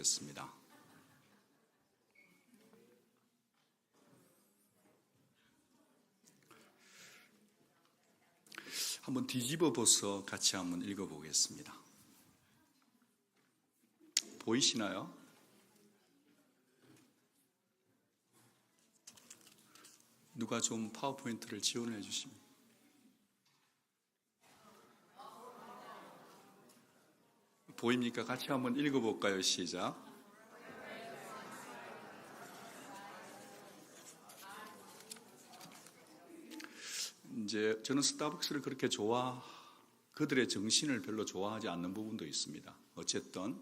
보겠습니다. 한번 뒤집어 보서 같이 한번 읽어보겠습니다. 보이시나요? 누가 좀 파워포인트를 지원해 주시면. 보입니까? 같이 한번 읽어볼까요? 시작. 이제 저는 스타벅스를 그렇게 그들의 정신을 별로 좋아하지 않는 부분도 있습니다. 어쨌든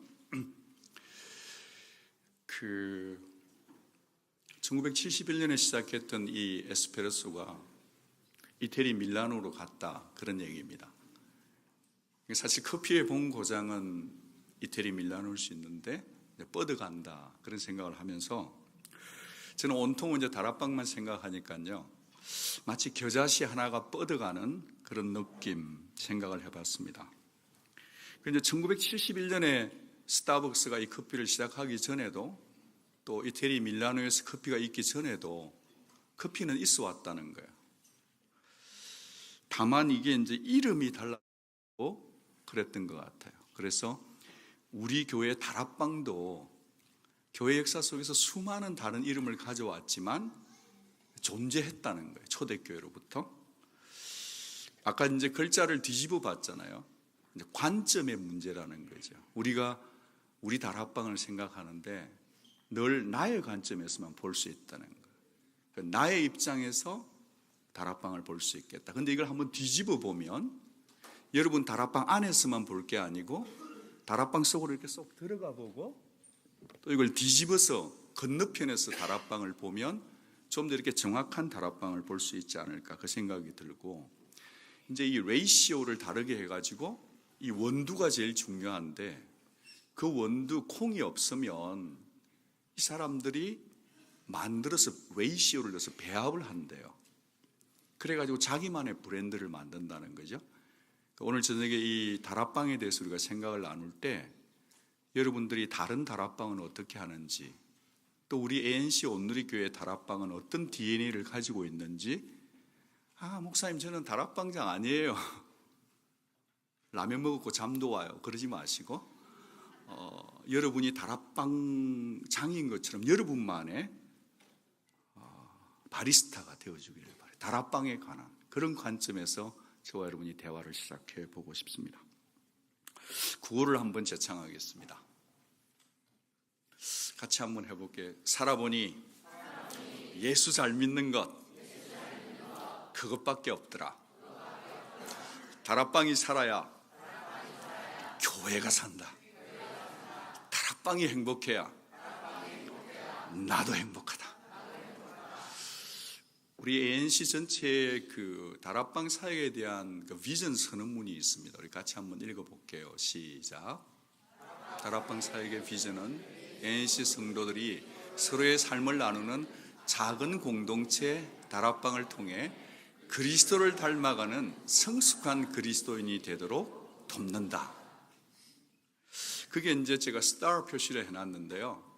1971년에 시작했던 이 에스프레소가 이태리 밀라노로 갔다, 그런 얘기입니다. 사실 커피의 본고장은 이태리 밀라노일 수 있는데 뻗어간다, 그런 생각을 하면서 저는 온통 이제 다락방만 생각하니까요, 마치 겨자씨 하나가 뻗어가는 그런 느낌 생각을 해봤습니다. 그런데 1971년에 스타벅스가 이 커피를 시작하기 전에도, 또 이태리 밀라노에서 커피가 있기 전에도 커피는 있어 왔다는 거예요. 다만 이게 이제 이름이 달라고 그랬던 것 같아요. 그래서 우리 교회 다락방도 교회 역사 속에서 수많은 다른 이름을 가져왔지만 존재했다는 거예요. 초대교회로부터. 아까 이제 글자를 뒤집어 봤잖아요. 이제 관점의 문제라는 거죠. 우리가 우리 다락방을 생각하는데 늘 나의 관점에서만 볼 수 있다는 거예요. 나의 입장에서 다락방을 볼 수 있겠다. 근데 이걸 한번 뒤집어 보면 여러분 다락방 안에서만 볼 게 아니고 다락방 속으로 이렇게 쏙 들어가 보고 또 이걸 뒤집어서 건너편에서 다락방을 보면 좀 더 이렇게 정확한 다락방을 볼 수 있지 않을까, 그 생각이 들고, 이제 이 레이시오를 다르게 해가지고 이 원두가 제일 중요한데 그 원두 콩이 없으면 이 사람들이 만들어서 레이시오를 넣어서 배합을 한대요. 그래가지고 자기만의 브랜드를 만든다는 거죠. 오늘 저녁에 이 다락방에 대해서 우리가 생각을 나눌 때 여러분들이 다른 다락방은 어떻게 하는지, 또 우리 ANC 온누리교회 다락방은 어떤 DNA를 가지고 있는지, 목사님 저는 다락방장 아니에요. 라면 먹고 잠도 와요, 그러지 마시고 여러분이 다락방장인 것처럼 여러분만의 바리스타가 되어주기를 바라요. 다락방에 관한 그런 관점에서 저와 여러분이 대화를 시작해 보고 싶습니다. 구호를 한번 제창하겠습니다. 같이 한번 해볼게요. 살아보니 예수 잘 믿는 것 그것밖에 없더라. 다락방이 살아야 교회가 산다. 다락방이 행복해야 나도 행복하다. 우리 ANC 전체의 그 다락방 사역에 대한 그 비전 선언문이 있습니다. 우리 같이 한번 읽어볼게요. 시작. 다락방 사역의 비전은 ANC 성도들이 서로의 삶을 나누는 작은 공동체 다락방을 통해 그리스도를 닮아가는 성숙한 그리스도인이 되도록 돕는다. 그게 이제 제가 스타 표시를 해놨는데요.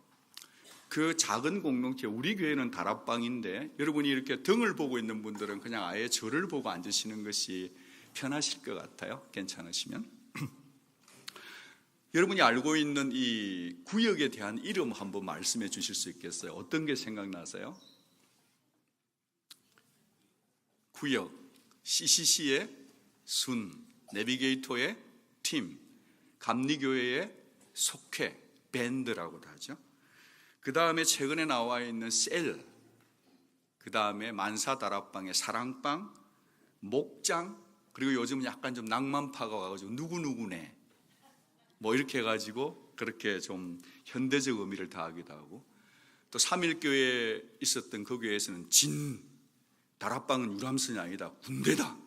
그 작은 공동체, 우리 교회는 다락방인데 여러분이 이렇게 등을 보고 있는 분들은 그냥 아예 저를 보고 앉으시는 것이 편하실 것 같아요. 괜찮으시면. 여러분이 알고 있는 이 구역에 대한 이름 한번 말씀해 주실 수 있겠어요? 어떤 게 생각나세요? 구역, CCC의 순, 내비게이터의 팀, 감리교회의 속회, 밴드라고도 하죠. 그 다음에 최근에 나와 있는 셀, 그 다음에 만사다락방의 사랑방, 목장, 그리고 요즘 약간 좀 낭만파가 와가지고 누구누구네 뭐 이렇게 해가지고 그렇게 좀 현대적 의미를 더하기도 하고, 또 삼일교회에 있었던 그 교회에서는 진, 다락방은 유람선이 아니다, 군대다,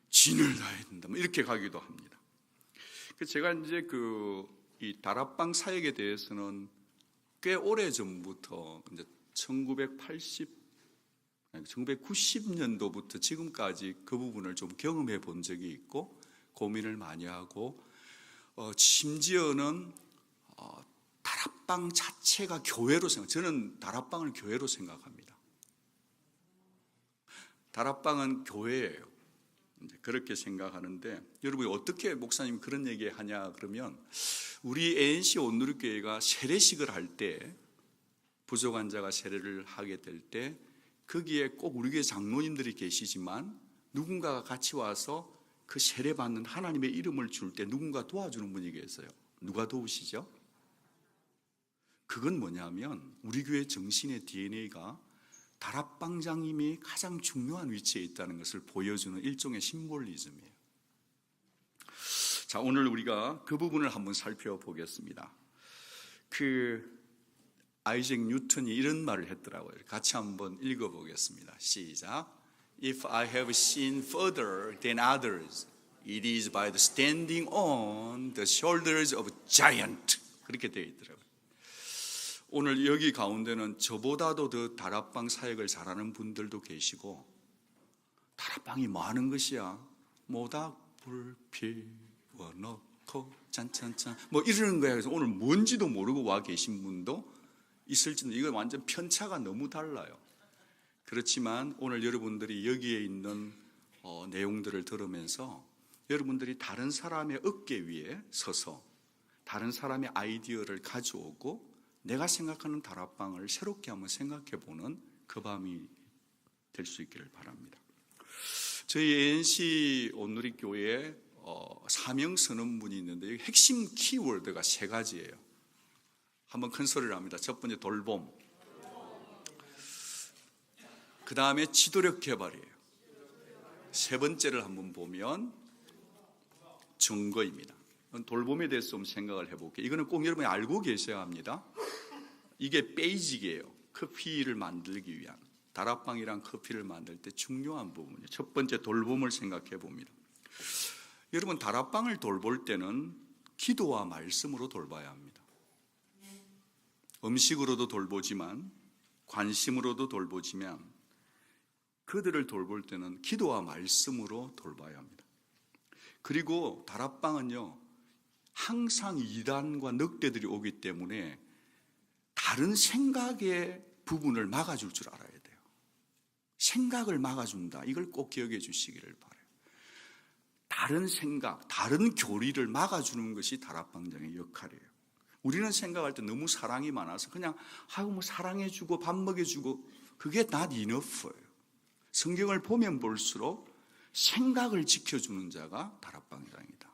진을 다해야 된다, 뭐 이렇게 가기도 합니다. 제가 이제 이 다락방 사역에 대해서는 꽤 오래 전부터 이제 1990년도부터 지금까지 그 부분을 좀 경험해 본 적이 있고 고민을 많이 하고, 심지어는 다락방 자체가 교회로 저는 다락방을 교회로 생각합니다. 다락방은 교회예요. 그렇게 생각하는데, 여러분이 어떻게 목사님 그런 얘기 하냐 그러면, 우리 ANC 온누리교회가 세례식을 할 때, 부족 환자가 세례를 하게 될 때 거기에 꼭 우리 교회 장로님들이 계시지만 누군가가 같이 와서 그 세례받는 하나님의 이름을 줄 때 누군가 도와주는 분이 계세요. 누가 도우시죠? 그건 뭐냐면 우리 교회 정신의 DNA가 다락방장님이 가장 중요한 위치에 있다는 것을 보여주는 일종의 심볼리즘이에요. 자, 오늘 우리가 그 부분을 한번 살펴보겠습니다. 아이작 뉴턴이 이런 말을 했더라고요. 같이 한번 읽어보겠습니다. 시작. If I have seen further than others, it is by the standing on the shoulders of a giant. 그렇게 되어 있더라고요. 오늘 여기 가운데는 저보다도 더 다락방 사역을 잘하는 분들도 계시고, 다락방이 뭐 하는 것이야? 모닥불 피워놓고 짠짠짠 뭐 이러는 거야. 그래서 오늘 뭔지도 모르고 와 계신 분도 있을지도, 이거 완전 편차가 너무 달라요. 그렇지만 오늘 여러분들이 여기에 있는 내용들을 들으면서 여러분들이 다른 사람의 어깨 위에 서서 다른 사람의 아이디어를 가져오고 내가 생각하는 다락방을 새롭게 한번 생각해보는 그 밤이 될 수 있기를 바랍니다. 저희 ANC 온누리교회에 사명 선언문이 있는데 여기 핵심 키워드가 3가지예요. 한번 큰 소리를 합니다. 첫 번째 돌봄, 그 다음에 지도력 개발이에요. 3번째를 한번 보면 증거입니다. 돌봄에 대해서 좀 생각을 해볼게요. 이거는 꼭 여러분이 알고 계셔야 합니다. 이게 베이직이에요. 커피를 만들기 위한, 다락방이랑 커피를 만들 때 중요한 부분이에요. 첫 번째 돌봄을 생각해 봅니다. 여러분, 다락방을 돌볼 때는 기도와 말씀으로 돌봐야 합니다. 음식으로도 돌보지만, 관심으로도 돌보지만, 그들을 돌볼 때는 기도와 말씀으로 돌봐야 합니다. 그리고 다락방은요, 항상 이단과 늑대들이 오기 때문에 다른 생각의 부분을 막아줄 줄 알아야 돼요. 생각을 막아준다. 이걸 꼭 기억해 주시기를 바라요. 다른 생각, 다른 교리를 막아주는 것이 다락방장의 역할이에요. 우리는 생각할 때 너무 사랑이 많아서 그냥 사랑해주고 밥 먹여주고, 그게 not enough예요. 성경을 보면 볼수록 생각을 지켜주는 자가 다락방장이다.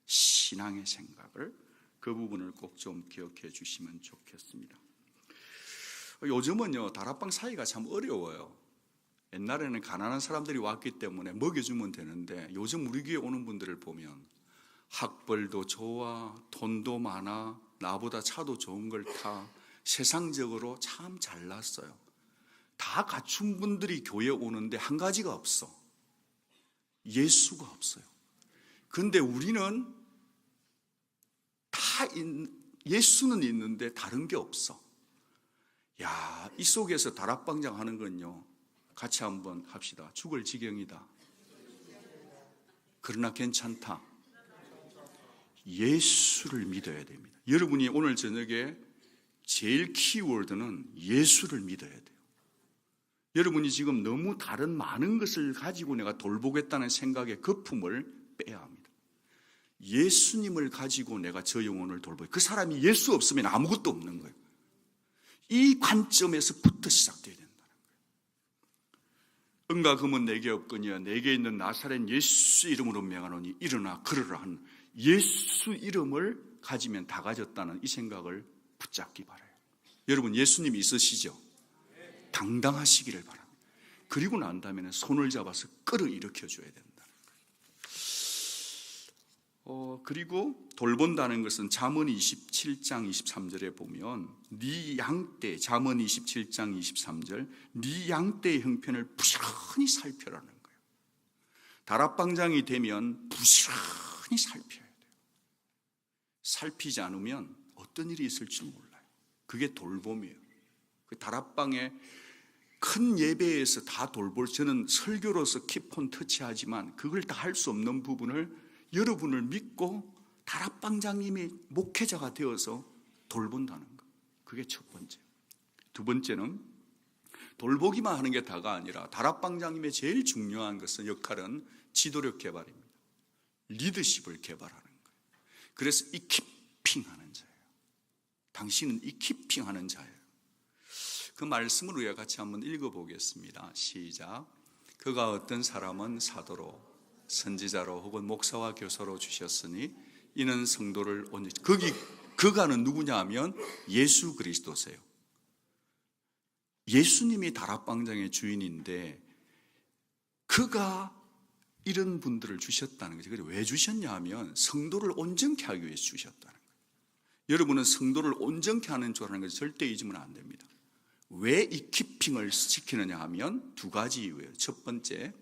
신앙의 생각을, 그 부분을 꼭 좀 기억해 주시면 좋겠습니다. 요즘은요, 다락방 사이가 참 어려워요. 옛날에는 가난한 사람들이 왔기 때문에 먹여주면 되는데, 요즘 우리 교회 오는 분들을 보면 학벌도 좋아, 돈도 많아, 나보다 차도 좋은 걸 타, 세상적으로 참 잘났어요. 다 갖춘 분들이 교회에 오는데 한 가지가 없어. 예수가 없어요. 그런데 우리는 예수는 있는데 다른 게 없어. 야, 이 속에서 다락방장 하는 건요, 같이 한번 합시다. 죽을 지경이다. 그러나 괜찮다. 예수를 믿어야 됩니다. 여러분이 오늘 저녁에 제일 키워드는 예수를 믿어야 돼요. 여러분이 지금 너무 다른 많은 것을 가지고 내가 돌보겠다는 생각의 거품을 빼야 합니다. 예수님을 가지고 내가 저 영혼을 돌보요. 그 사람이 예수 없으면 아무것도 없는 거예요. 이 관점에서부터 시작돼야 된다는 거예요. 은과 금은 내게 없거니와 내게 있는 나사렛 예수 이름으로 명하노니 일어나 걸으라 하는 예수 이름을 가지면 다 가졌다는 이 생각을 붙잡기 바라요. 여러분, 예수님이 있으시죠? 당당하시기를 바랍니다. 그리고 난 다음에는 손을 잡아서 끌어일으켜 줘야 된다는 거예요. 그리고 돌본다는 것은 잠언 27장 23절에 보면 네 양떼, 잠언 27장 23절, 네 양떼의 형편을 부지런히 살펴라는 거예요. 다락방장이 되면 부지런히 살펴야 돼요. 살피지 않으면 어떤 일이 있을지 몰라요. 그게 돌봄이에요. 그 다락방에 큰 예배에서 다 돌볼, 저는 설교로서 키폰 터치하지만 그걸 다 할 수 없는 부분을 여러분을 믿고 다락방장님이 목회자가 되어서 돌본다는 것. 그게 첫 번째. 두 번째는 돌보기만 하는 게 다가 아니라 다락방장님의 제일 중요한 것은 역할은 지도력 개발입니다. 리더십을 개발하는 거예요. 그래서 이키핑하는 자예요. 당신은 이키핑하는 자예요. 그 말씀을 우리가 같이 한번 읽어보겠습니다. 시작. 그가 어떤 사람은 사도로 선지자로 혹은 목사와 교사로 주셨으니 이는 성도를 그가는 누구냐 하면 예수 그리스도세요. 예수님이 다락방장의 주인인데 그가 이런 분들을 주셨다는 거죠. 왜 주셨냐 하면 성도를 온전케 하기 위해서 주셨다는 거예요. 여러분은 성도를 온전케 하는 줄아는 것을 절대 잊으면 안 됩니다. 왜 이 키핑을 시키느냐 하면 두 가지 이유예요. 첫 번째,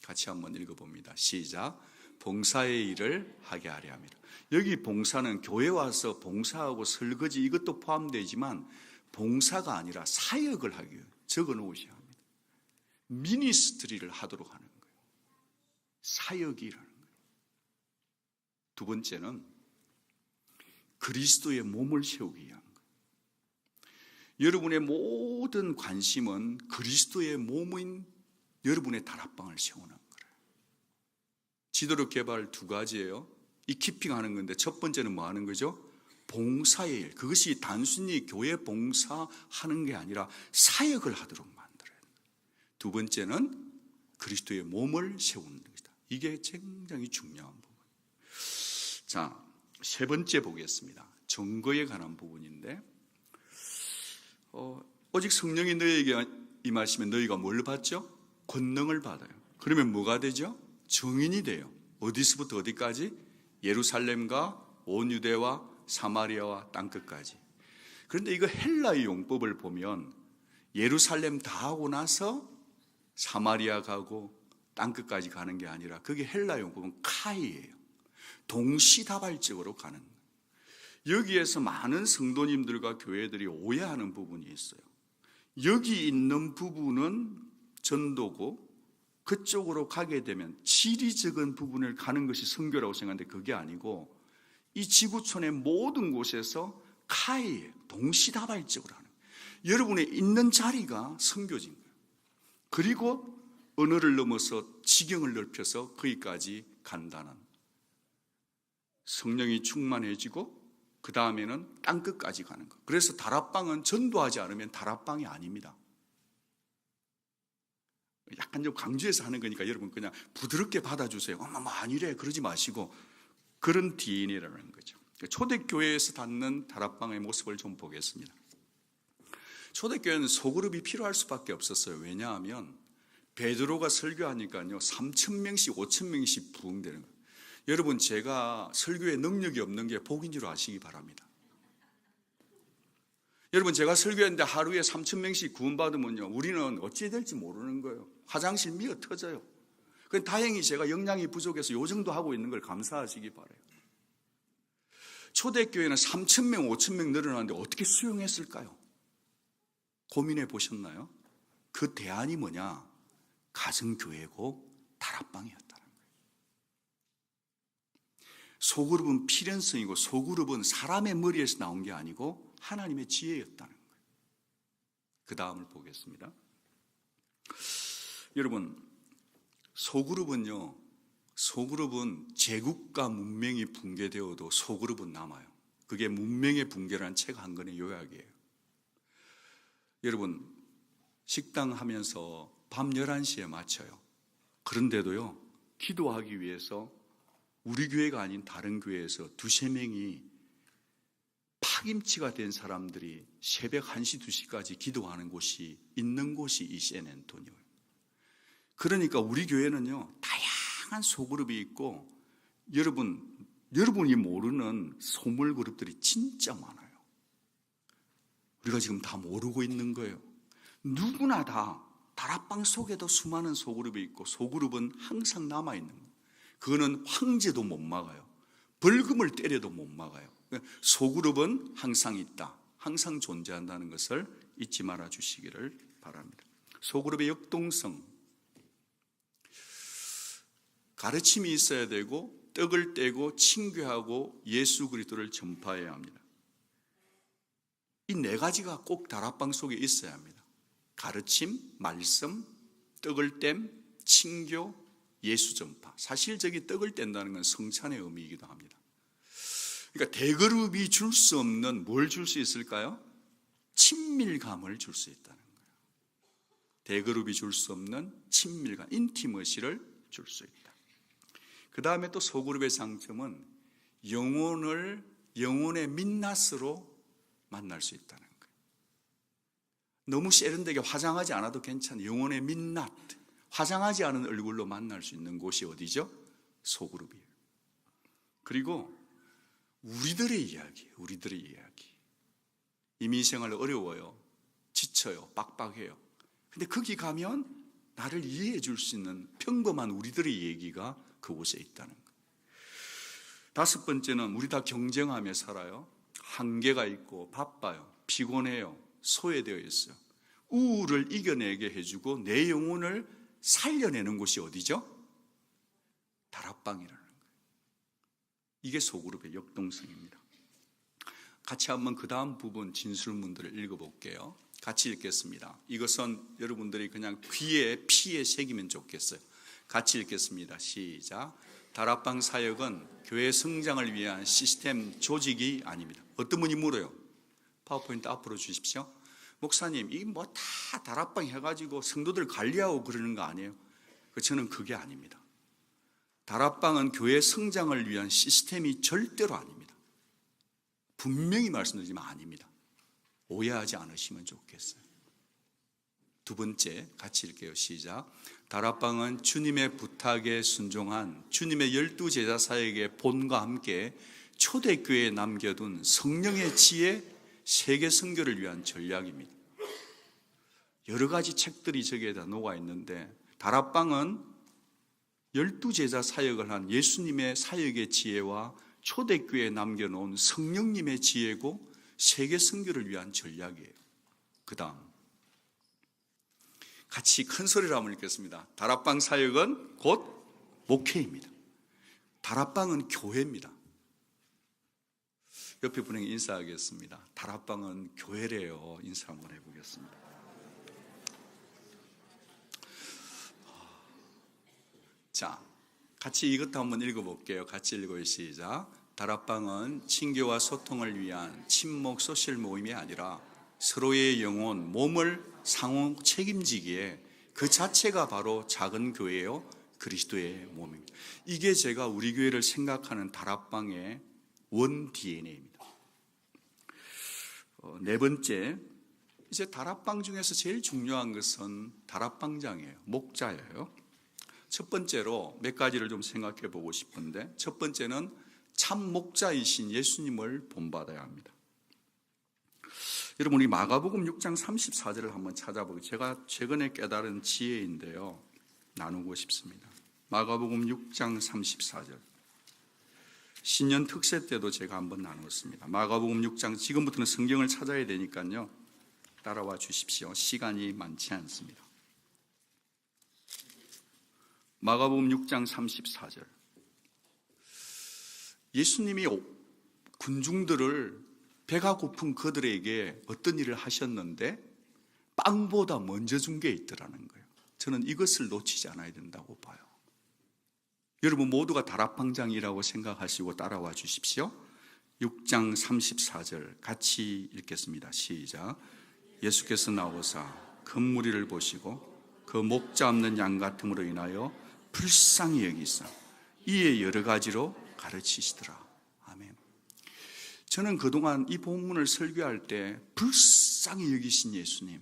같이 한번 읽어봅니다. 시작. 봉사의 일을 하게 하려 함이라. 여기 봉사는 교회 와서 봉사하고 설거지 이것도 포함되지만 봉사가 아니라 사역을 하기 위해 적어 놓으셔야 합니다. 미니스트리를 하도록 하는 거예요. 사역이라는 거예요. 두 번째는 그리스도의 몸을 세우기 위한 거예요. 여러분의 모든 관심은 그리스도의 몸인 여러분의 다락방을 세우는 거예요. 지도력 개발 두 가지예요. 이키핑하는 건데 첫 번째는 뭐 하는 거죠? 봉사의 일. 그것이 단순히 교회 봉사하는 게 아니라 사역을 하도록 만들어요. 두 번째는 그리스도의 몸을 세우는 것이다. 이게 굉장히 중요한 부분. 자, 세 번째 보겠습니다. 증거에 관한 부분인데 오직 성령이 너희에게 임하시면 너희가 뭘 받죠? 권능을 받아요. 그러면 뭐가 되죠? 증인이 돼요. 어디서부터 어디까지? 예루살렘과 온 유대와 사마리아와 땅끝까지. 그런데 이거 헬라의 용법을 보면 예루살렘 다 하고 나서 사마리아 가고 땅끝까지 가는 게 아니라 그게 헬라 용법은 카이예요. 동시다발적으로 가는 거예요. 여기에서 많은 성도님들과 교회들이 오해하는 부분이 있어요. 여기 있는 부분은 전도고 그쪽으로 가게 되면 지리적인 부분을 가는 것이 선교라고 생각하는데 그게 아니고 이 지구촌의 모든 곳에서 카이예요. 동시다발적으로 하는 거예요. 여러분의 있는 자리가 선교지인 거예요. 그리고 언어를 넘어서 지경을 넓혀서 거기까지 간다는 성령이 충만해지고 그 다음에는 땅끝까지 가는 거. 그래서 다락방은 전도하지 않으면 다락방이 아닙니다. 약간 좀 강조해서 하는 거니까 여러분 그냥 부드럽게 받아주세요. 뭐 아니래 그러지 마시고 그런 DNA라는 거죠. 초대교회에서 갖는 다락방의 모습을 좀 보겠습니다. 초대교회는 소그룹이 필요할 수밖에 없었어요. 왜냐하면 베드로가 설교하니까요 3,000명씩 5,000명씩 부흥되는 거예요. 여러분 제가 설교에 능력이 없는 게 복인 줄 아시기 바랍니다. 여러분 제가 설교했는데 하루에 3,000명씩 구원받으면요 우리는 어찌 될지 모르는 거예요. 화장실 미어 터져요. 다행히 제가 역량이 부족해서 요 정도 하고 있는 걸 감사하시기 바라요. 초대교회는 3,000명 5,000명 늘어났는데 어떻게 수용했을까요? 고민해 보셨나요? 그 대안이 뭐냐? 가정교회고 다락방이었다는 거예요. 소그룹은 필연성이고 소그룹은 사람의 머리에서 나온 게 아니고 하나님의 지혜였다는 거예요. 그 다음을 보겠습니다. 여러분 소그룹은 제국과 문명이 붕괴되어도 소그룹은 남아요. 그게 문명의 붕괴라는 책 한 권의 요약이에요. 여러분 식당 하면서 밤 11시에 마쳐요. 그런데도요 기도하기 위해서 우리 교회가 아닌 다른 교회에서 2-3명이 파김치가 된 사람들이 새벽 1시, 2시까지 기도하는 곳이 있는 곳이 이 샌앤토니오예요. 그러니까 우리 교회는요 다양한 소그룹이 있고 여러분이 모르는 소물 그룹들이 진짜 많아요. 우리가 지금 다 모르고 있는 거예요. 누구나 다 다락방 속에도 수많은 소그룹이 있고 소그룹은 항상 남아있는 거예요. 그거는 황제도 못 막아요. 벌금을 때려도 못 막아요. 소그룹은 항상 있다. 항상 존재한다는 것을 잊지 말아 주시기를 바랍니다. 소그룹의 역동성. 가르침이 있어야 되고 떡을 떼고 친교하고 예수 그리스도를 전파해야 합니다. 이 이 네 가지가 꼭 다락방 속에 있어야 합니다. 가르침, 말씀, 떡을 댐, 친교, 예수 전파. 사실 저기 떡을 뗀다는 건 성찬의 의미이기도 합니다. 그러니까 대그룹이 줄 수 없는 뭘 줄 수 있을까요? 친밀감을 줄 수 있다는 거예요. 대그룹이 줄 수 없는 친밀감, 인티머시를 줄 수 있다. 그 다음에 또 소그룹의 장점은 영혼의 민낯으로 만날 수 있다는 거예요. 너무 세련되게 화장하지 않아도 괜찮아요. 영혼의 민낯, 화장하지 않은 얼굴로 만날 수 있는 곳이 어디죠? 소그룹이에요. 그리고 우리들의 이야기. 이민생활 어려워요. 지쳐요. 빡빡해요. 근데 거기 가면 나를 이해해 줄 수 있는 평범한 우리들의 얘기가 그곳에 있다는 거예요. 다섯 번째는 우리 다 경쟁하며 살아요. 한계가 있고 바빠요. 피곤해요. 소외되어 있어요. 우울을 이겨내게 해주고 내 영혼을 살려내는 곳이 어디죠? 다락방이라는 거예요. 이게 소그룹의 역동성입니다. 같이 한번 그 다음 부분 진술문들을 읽어볼게요. 같이 읽겠습니다. 이것은 여러분들이 그냥 귀에 피에 새기면 좋겠어요. 같이 읽겠습니다. 시작. 다락방 사역은 교회 성장을 위한 시스템 조직이 아닙니다. 어떤 분이 물어요. 파워포인트 앞으로 주십시오. 목사님, 이 뭐 다 다락방 해가지고 성도들 관리하고 그러는 거 아니에요? 저는 그게 아닙니다. 다락방은 교회 성장을 위한 시스템이 절대로 아닙니다. 분명히 말씀드리지만 아닙니다. 오해하지 않으시면 좋겠어요. 두 번째, 같이 읽게요. 시작. 다락방은 주님의 부탁에 순종한 주님의 12제자 사역의 본과 함께 초대교회에 남겨둔 성령의 지혜 세계 선교를 위한 전략입니다. 여러 가지 책들이 저기에다 녹아 있는데 다락방은 12제자 사역을 한 예수님의 사역의 지혜와 초대교회에 남겨놓은 성령님의 지혜고 세계 선교를 위한 전략이에요. 그 다음 같이 큰 소리로 한번 읽겠습니다. 다락방 사역은 곧 목회입니다. 다락방은 교회입니다. 옆에 분에게 인사하겠습니다. 다락방은 교회래요. 인사 한번 해보겠습니다. 자, 같이 이것도 한번 읽어볼게요. 같이 읽어요. 시작. 다락방은 친교와 소통을 위한 친목 소셜 모임이 아니라 서로의 영혼, 몸을 상호 책임지기에 그 자체가 바로 작은 교회요 그리스도의 몸입니다. 이게 제가 우리 교회를 생각하는 다락방의 원 DNA입니다. 네 번째, 이제 다락방 중에서 제일 중요한 것은 다락방장이에요. 목자예요. 첫 번째로 몇 가지를 좀 생각해 보고 싶은데, 첫 번째는 참 목자이신 예수님을 본받아야 합니다. 여러분, 우리 마가복음 6장 34절을 한번 찾아보고, 제가 최근에 깨달은 지혜인데요, 나누고 싶습니다. 마가복음 6장 34절. 신년 특세 때도 제가 한번 나눴습니다. 마가복음 6장, 지금부터는 성경을 찾아야 되니까요, 따라와 주십시오. 시간이 많지 않습니다. 마가복음 6장 34절. 예수님이 군중들을 배가 고픈 그들에게 어떤 일을 하셨는데 빵보다 먼저 준 게 있더라는 거예요. 저는 이것을 놓치지 않아야 된다고 봐요. 여러분 모두가 다락방장이라고 생각하시고 따라와 주십시오. 6장 34절 같이 읽겠습니다. 시작. 예수께서 나오사 큰 무리를 보시고 그 목자 없는 양 같음으로 인하여 불쌍히 여기사 이에 여러 가지로 가르치시더라. 아멘. 저는 그동안 이 본문을 설교할 때 불쌍히 여기신 예수님,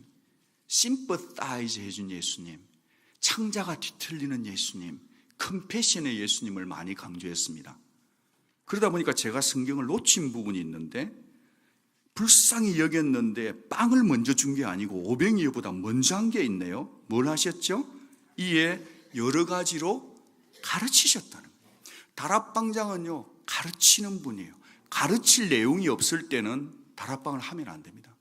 심퍼사이즈 해준 예수님, 창자가 뒤틀리는 예수님, 컴패션의 예수님을 많이 강조했습니다. 그러다 보니까 제가 성경을 놓친 부분이 있는데, 불쌍히 여겼는데 빵을 먼저 준 게 아니고 오병이어보다 먼저 한 게 있네요. 뭘 하셨죠? 이에 여러 가지로 가르치셨다는 거예요. 다락방장은요, 가르치는 분이에요. 가르칠 내용이 없을 때는 다락방을 하면 안 됩니다.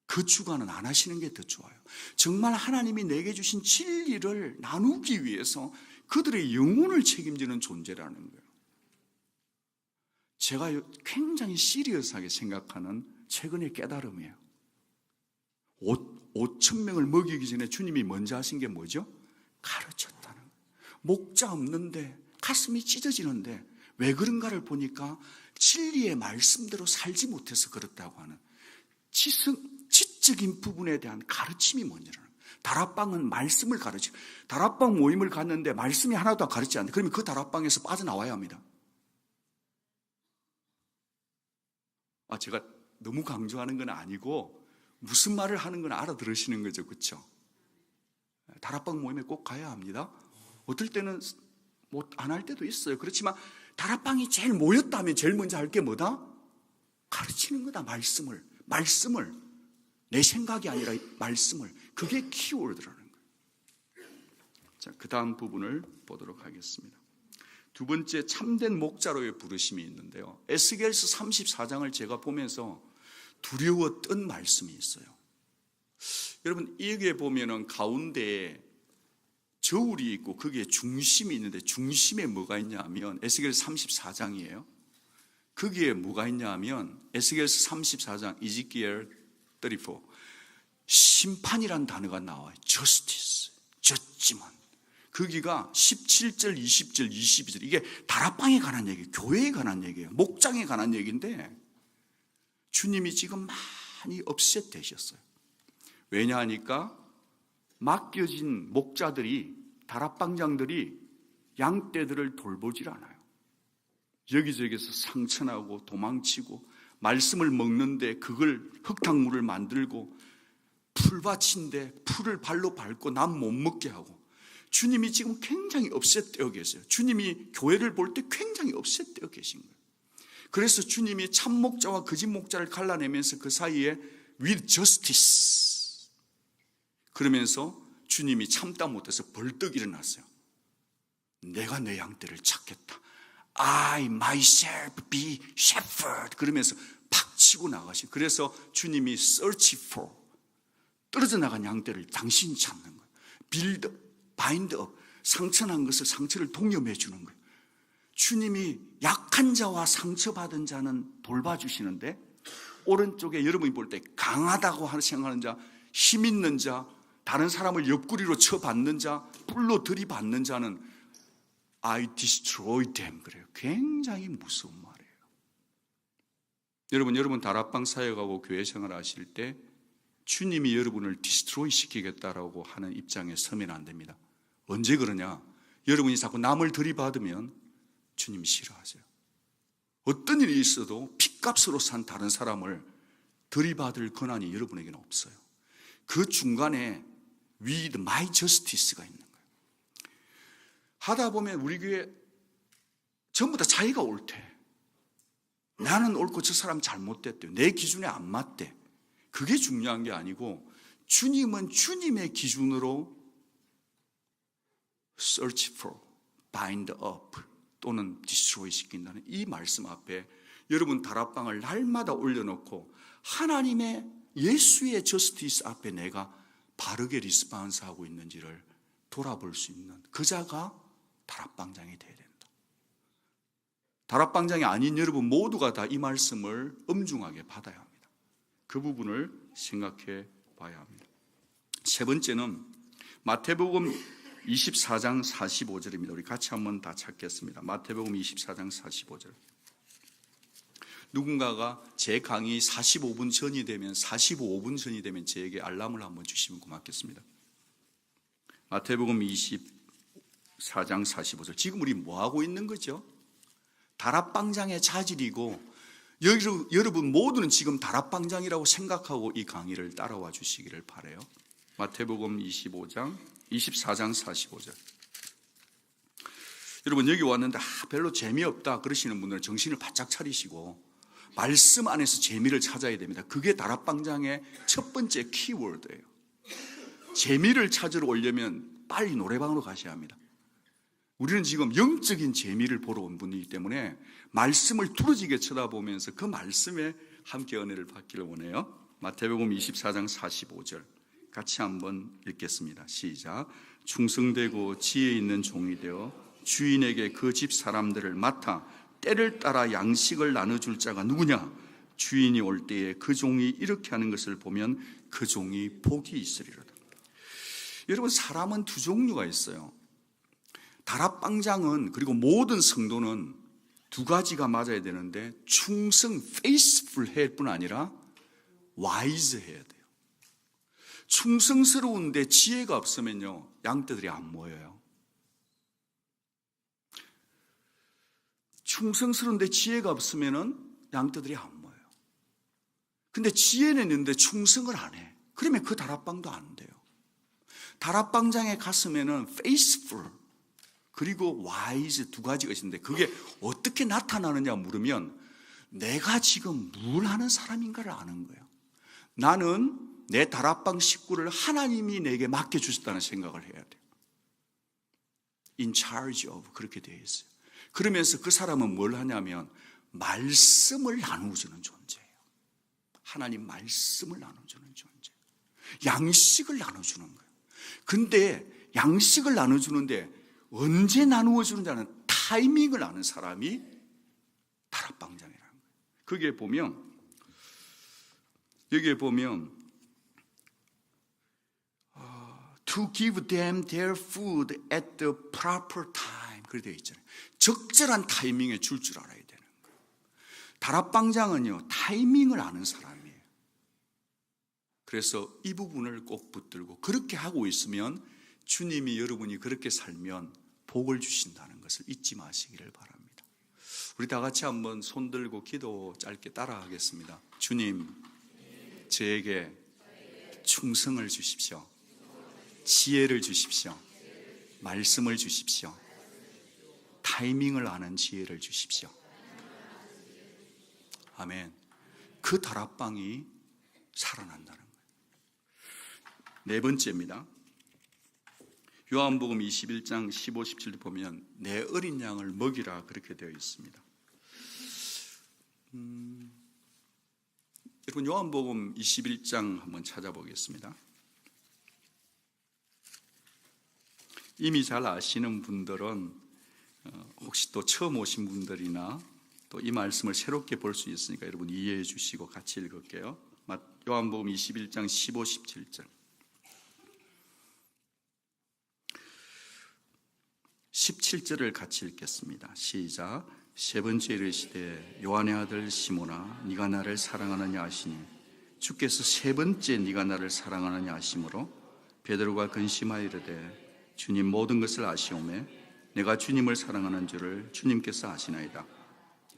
그 주간은 안 하시는 게 더 좋아요. 정말 하나님이 내게 주신 진리를 나누기 위해서 그들의 영혼을 책임지는 존재라는 거예요. 제가 굉장히 시리어스하게 생각하는 최근의 깨달음이에요. 5천 명을 먹이기 전에 주님이 먼저 하신 게 뭐죠? 가르쳤다는 거예요. 목자 없는데 가슴이 찢어지는데 왜 그런가를 보니까 진리의 말씀대로 살지 못해서 그렇다고 하는 지적인 부분에 대한 가르침이 먼저라는 거예요. 다락방은 말씀을 가르치고, 다락방 모임을 갔는데 말씀이 하나도 가르치지 않는다. 그러면 그 다락방에서 빠져나와야 합니다. 제가 너무 강조하는 건 아니고 무슨 말을 하는 건 알아들으시는 거죠, 그렇죠? 다락방 모임에 꼭 가야 합니다. 어떨 때는 안 할 때도 있어요. 그렇지만 다락방이 제일 모였다면 제일 먼저 할 게 뭐다? 가르치는 거다. 말씀을 내 생각이 아니라 말씀을. 그게 키워드라는 거예요. 자, 그 다음 부분을 보도록 하겠습니다. 두 번째, 참된 목자로의 부르심이 있는데요. 에스겔서 34장을 제가 보면서 두려웠던 말씀이 있어요. 여러분, 여기에 보면은 가운데에 저울이 있고 거기에 중심이 있는데, 중심에 뭐가 있냐 하면 에스겔 34장이에요. 거기에 뭐가 있냐 하면 에스겔서 34장 이지키엘 34, 심판이란 단어가 나와요. justice, judgment. 거기가 17절, 20절, 22절, 이게 다락방에 관한 얘기예요. 교회에 관한 얘기예요. 목장에 관한 얘기인데 주님이 지금 많이 업셋되셨어요. 왜냐 하니까 맡겨진 목자들이, 다락방장들이 양떼들을 돌보질 않아요. 여기저기서 상처나고 도망치고, 말씀을 먹는데 그걸 흙탕물을 만들고, 풀밭인데 풀을 발로 밟고 남 못 먹게 하고, 주님이 지금 굉장히 업셋되어 계세요. 주님이 교회를 볼 때 굉장히 업셋되어 계신 거예요. 그래서 주님이 참 목자와 거짓 목자를 갈라내면서 그 사이에 with justice, 그러면서 주님이 참다 못해서 벌떡 일어났어요. 내가 내 양떼를 찾겠다. I myself be shepherd. 그러면서 팍 치고 나가시고, 그래서 주님이 search for, 떨어져 나간 양떼를 당신이 찾는 거예요. build, bind up, 상처난 것을, 상처를 동염해 주는 거예요. 주님이 약한 자와 상처받은 자는 돌봐주시는데, 오른쪽에 여러분이 볼 때 강하다고 생각하는 자, 힘 있는 자, 다른 사람을 옆구리로 쳐받는 자, 뿔로 들이받는 자는 I destroy them. 그래요. 굉장히 무서운 말이에요. 여러분 다락방 사역하고 교회 생활 하실 때 주님이 여러분을 디스트로이 시키겠다라고 하는 입장에 서면 안 됩니다. 언제 그러냐? 여러분이 자꾸 남을 들이받으면 주님이 싫어하세요. 어떤 일이 있어도 핏값으로 산 다른 사람을 들이받을 권한이 여러분에게는 없어요. 그 중간에 with my justice가 있는 거예요. 하다 보면 우리 교회 전부 다 자기가 옳대. 나는 옳고 저 사람 잘못됐대. 내 기준에 안 맞대. 그게 중요한 게 아니고, 주님은 주님의 기준으로 search for, bind up 또는 destroy 시킨다는 이 말씀 앞에 여러분 다락방을 날마다 올려놓고 하나님의 예수의 저스티스 앞에 내가 바르게 리스폰스하고 있는지를 돌아볼 수 있는 그 자가 다락방장이 돼야 된다. 다락방장이 아닌 여러분 모두가 다 이 말씀을 엄중하게 받아야 합니다. 그 부분을 생각해 봐야 합니다. 세 번째는 마태복음 24장 45절입니다. 우리 같이 한번 다 찾겠습니다. 마태복음 24장 45절. 누군가가 제 강의 45분 전이 되면 45분 전이 되면 저에게 알람을 한번 주시면 고맙겠습니다. 마태복음 24장 45절. 지금 우리 뭐 하고 있는 거죠? 다락방장의 자질이고, 여러분 모두는 지금 다락방장이라고 생각하고 이 강의를 따라와 주시기를 바라요. 마태복음 24장 45절. 여러분 여기 왔는데 별로 재미없다 그러시는 분들은 정신을 바짝 차리시고 말씀 안에서 재미를 찾아야 됩니다. 그게 다락방장의 첫 번째 키워드예요. 재미를 찾으러 오려면 빨리 노래방으로 가셔야 합니다. 우리는 지금 영적인 재미를 보러 온 분이기 때문에 말씀을 두루지게 쳐다보면서 그 말씀에 함께 은혜를 받기를 원해요. 마태복음 24장 45절 같이 한번 읽겠습니다. 시작. 충성되고 지혜 있는 종이 되어 주인에게 그 집 사람들을 맡아 때를 따라 양식을 나눠줄 자가 누구냐? 주인이 올 때에 그 종이 이렇게 하는 것을 보면 그 종이 복이 있으리로다. 여러분, 사람은 두 종류가 있어요. 다락방장은, 그리고 모든 성도는 두 가지가 맞아야 되는데, 충성, faithful 해야 할 뿐 아니라 wise 해야 돼요. 충성스러운데 지혜가 없으면요, 양떼들이 안 모여요. 충성스러운데 지혜가 없으면은 양떼들이 안 모여요. 근데 지혜는 있는데 충성을 안 해. 그러면 그 다락방도 안 돼요. 다락방장에 갔으면은 faithful 그리고 wise 두 가지가 있는데, 그게 어떻게 나타나느냐 물으면 내가 지금 뭘 하는 사람인가를 아는 거예요. 나는 내 다락방 식구를 하나님이 내게 맡겨주셨다는 생각을 해야 돼요. In charge of, 그렇게 되어 있어요. 그러면서 그 사람은 뭘 하냐면 말씀을 나누어주는 존재예요. 하나님 말씀을 나눠주는 존재, 양식을 나눠주는 거예요. 근데 양식을 나눠주는데 언제 나누어 주는지는 타이밍을 아는 사람이 다락방장이라는 거예요. 여기에 보면 to give them their food at the proper time, 그렇게 되어 있잖아요. 적절한 타이밍에 줄 알아야 되는 거예요. 다락방장은요, 타이밍을 아는 사람이에요. 그래서 이 부분을 꼭 붙들고 그렇게 하고 있으면 주님이, 여러분이 그렇게 살면 복을 주신다는 것을 잊지 마시기를 바랍니다. 우리 다 같이 한번 손 들고 기도 짧게 따라하겠습니다. 주님, 저에게 충성을 주십시오. 지혜를 주십시오. 말씀을 주십시오. 타이밍을 아는 지혜를 주십시오. 아멘. 그 다락방이 살아난다는 거예요. 네 번째입니다. 요한복음 21장 15, 17절 보면 내 어린 양을 먹이라, 그렇게 되어 있습니다. 여러분, 요한복음 21장 한번 찾아보겠습니다. 이미 잘 아시는 분들은 혹시 또 처음 오신 분들이나 또 이 말씀을 새롭게 볼 수 있으니까 여러분 이해해 주시고 같이 읽을게요. 요한복음 21장 15, 17절. 17절을 같이 읽겠습니다. 시작. 세 번째 이르시되 요한의 아들 시몬아, 네가 나를 사랑하느냐 하시니 주께서 세 번째 네가 나를 사랑하느냐 하심으로 베드로가 근심하여 이르되 주님, 모든 것을 아시오매 내가 주님을 사랑하는 줄을 주님께서 아시나이다.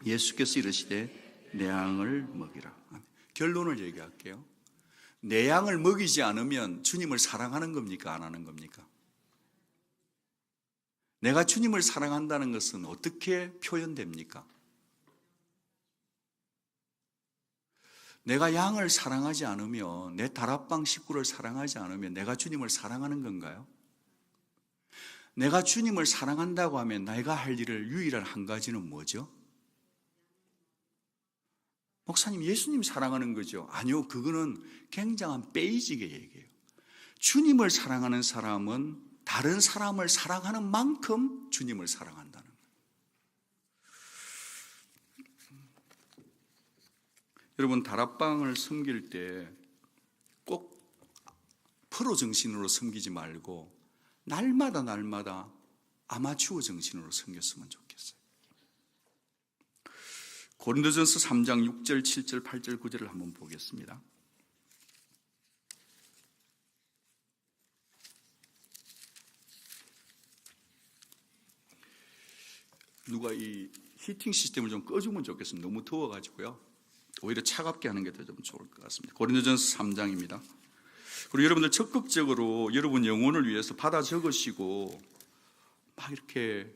예수께서 이르시되 내 양을 먹이라. 결론을 얘기할게요. 내 양을 먹이지 않으면 주님을 사랑하는 겁니까, 안 하는 겁니까? 내가 주님을 사랑한다는 것은 어떻게 표현됩니까? 내가 양을 사랑하지 않으면, 내 다락방 식구를 사랑하지 않으면 내가 주님을 사랑하는 건가요? 내가 주님을 사랑한다고 하면 내가 할 일을 유일한 한 가지는 뭐죠? 목사님, 예수님 사랑하는 거죠? 아니요, 그거는 굉장한 베이직의 얘기예요. 주님을 사랑하는 사람은 다른 사람을 사랑하는 만큼 주님을 사랑한다는 거예요. 여러분, 다락방을 섬길 때 꼭 프로 정신으로 섬기지 말고 날마다 아마추어 정신으로 섬겼으면 좋겠어요. 고린도전서 3장 6절, 7절, 8절, 9절을 한번 보겠습니다. 누가 이 히팅 시스템을 좀 꺼주면 좋겠습니다. 너무 더워가지고요. 오히려 차갑게 하는 게 더 좀 좋을 것 같습니다. 고린도전서 3장입니다. 그리고 여러분들 적극적으로 여러분 영혼을 위해서 받아 적으시고 막 이렇게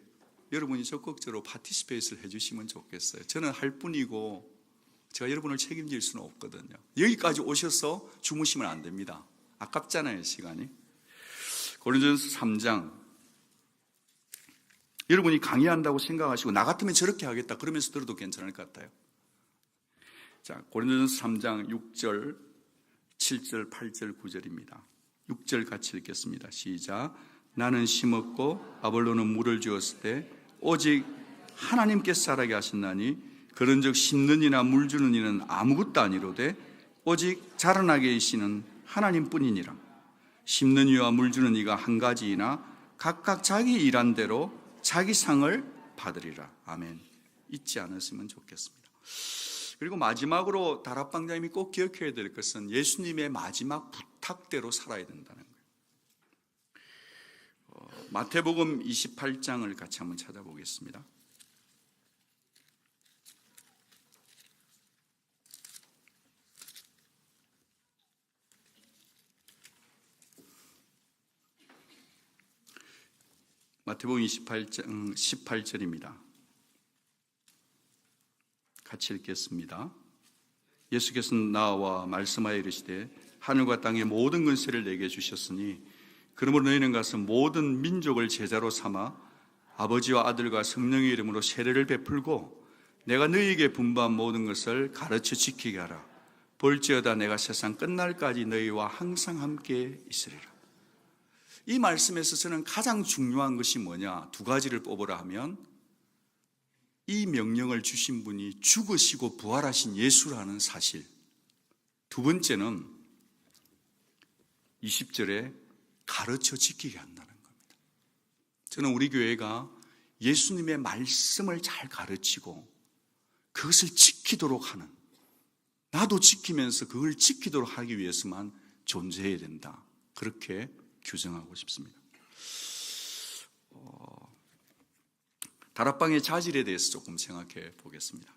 여러분이 적극적으로 파티시페이트를 해주시면 좋겠어요. 저는 할 뿐이고 제가 여러분을 책임질 수는 없거든요. 여기까지 오셔서 주무시면 안 됩니다. 아깝잖아요, 시간이. 고린도전서 3장. 여러분이 강의한다고 생각하시고 나 같으면 저렇게 하겠다 그러면서 들어도 괜찮을 것 같아요. 자, 고린도전서 3장 6절, 7절, 8절, 9절입니다. 6절 같이 읽겠습니다. 시작. 나는 심었고 아볼로는 물을 주었을 때 오직 하나님께서 자라게 하셨나니 그런즉 심는 이나 물 주는 이는 아무것도 아니로되 오직 자라나게 하시는 하나님뿐이니라. 심는 이와 물 주는 이가 한 가지이나 각각 자기 일한 대로 자기 상을 받으리라. 아멘. 잊지 않았으면 좋겠습니다. 그리고 마지막으로 다락방장님이 꼭 기억해야 될 것은 예수님의 마지막 부탁대로 살아야 된다는 거예요. 마태복음 28장을 같이 한번 찾아보겠습니다. 마태복음 28장 18절입니다. 같이 읽겠습니다. 예수께서는 나와 말씀하여 이르시되 하늘과 땅의 모든 권세를 내게 주셨으니 그러므로 너희는 가서 모든 민족을 제자로 삼아 아버지와 아들과 성령의 이름으로 세례를 베풀고 내가 너희에게 분부한 모든 것을 가르쳐 지키게 하라. 볼지어다 내가 세상 끝날까지 너희와 항상 함께 있으리라. 이 말씀에서 저는 가장 중요한 것이 뭐냐, 두 가지를 뽑으라 하면 이 명령을 주신 분이 죽으시고 부활하신 예수라는 사실, 두 번째는 20절에 가르쳐 지키게 한다는 겁니다. 저는 우리 교회가 예수님의 말씀을 잘 가르치고 그것을 지키도록 하는, 나도 지키면서 그걸 지키도록 하기 위해서만 존재해야 된다, 그렇게 규정하고 싶습니다. 다락방의 자질에 대해서 조금 생각해 보겠습니다.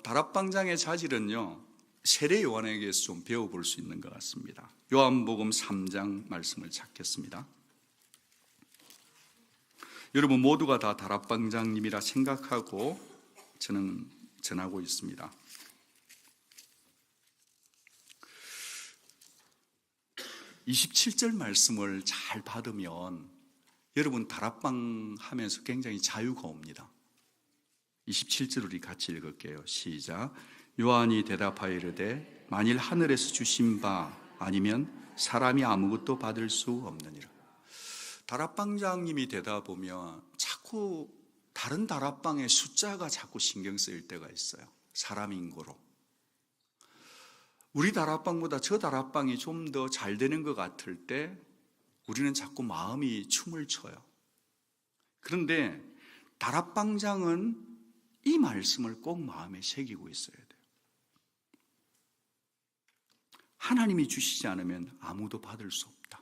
다락방장의 자질은요, 세례 요한에게서 좀 배워볼 수 있는 것 같습니다. 요한복음 3장 말씀을 찾겠습니다. 여러분 모두가 다 다락방장님이라 생각하고 저는 전하고 있습니다. 27절 말씀을 잘 받으면 여러분 다락방 하면서 굉장히 자유가 옵니다. 27절 우리 같이 읽을게요. 시작. 요한이 대답하여 이르되 만일 하늘에서 주신 바 아니면 사람이 아무것도 받을 수 없느니라. 다락방장님이 되다 보면 자꾸 다른 다락방의 숫자가 자꾸 신경 쓰일 때가 있어요. 사람 인구로. 우리 다락방보다 저 다락방이 좀 더 잘 되는 것 같을 때 우리는 자꾸 마음이 춤을 춰요. 그런데 다락방장은 이 말씀을 꼭 마음에 새기고 있어야 돼요. 하나님이 주시지 않으면 아무도 받을 수 없다.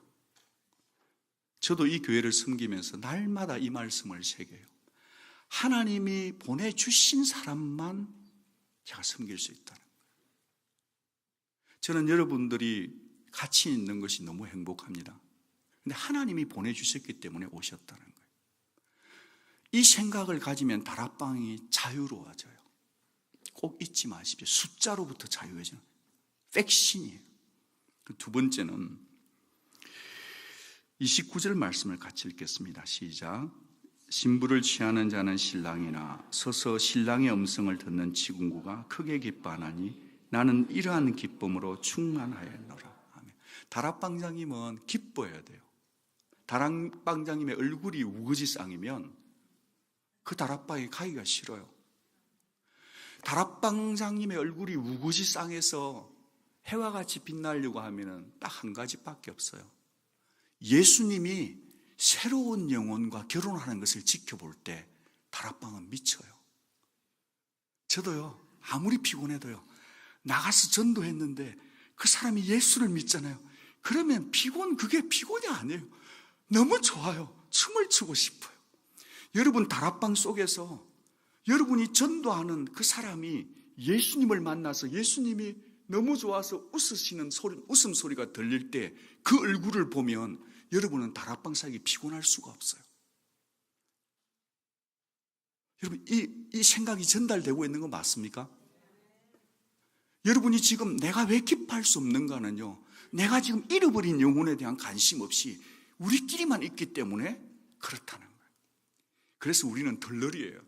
저도 이 교회를 섬기면서 날마다 이 말씀을 새겨요. 하나님이 보내주신 사람만 제가 섬길 수 있다는 거예요. 저는 여러분들이 같이 있는 것이 너무 행복합니다. 근데 하나님이 보내주셨기 때문에 오셨다는 거예요. 이 생각을 가지면 다락방이 자유로워져요. 꼭 잊지 마십시오. 숫자로부터 자유해지는 팩신이에요. 두 번째는 29절 말씀을 같이 읽겠습니다. 시작. 신부를 취하는 자는 신랑이나 서서 신랑의 음성을 듣는 치궁구가 크게 기뻐하나니 나는 이러한 기쁨으로 충만하였노라. 다락방장님은 기뻐해야 돼요. 다락방장님의 얼굴이 우거지쌍이면 그 다락방에 가기가 싫어요. 다락방장님의 얼굴이 우거지쌍해서 해와 같이 빛나려고 하면 딱 한 가지밖에 없어요. 예수님이 새로운 영혼과 결혼하는 것을 지켜볼 때 다락방은 미쳐요. 저도요, 아무리 피곤해도요, 나가서 전도했는데 그 사람이 예수를 믿잖아요. 그러면 그게 피곤이 아니에요. 너무 좋아요. 춤을 추고 싶어요. 여러분 다락방 속에서 여러분이 전도하는 그 사람이 예수님을 만나서 예수님이 너무 좋아서 웃으시는 웃음소리가 들릴 때 그 얼굴을 보면 여러분은 다락방 살기 피곤할 수가 없어요. 여러분 이 생각이 전달되고 있는 거 맞습니까? 여러분이 지금 내가 왜 기뻐할 수 없는가는요, 내가 지금 잃어버린 영혼에 대한 관심 없이 우리끼리만 있기 때문에 그렇다는 거예요. 그래서 우리는 덜러리예요.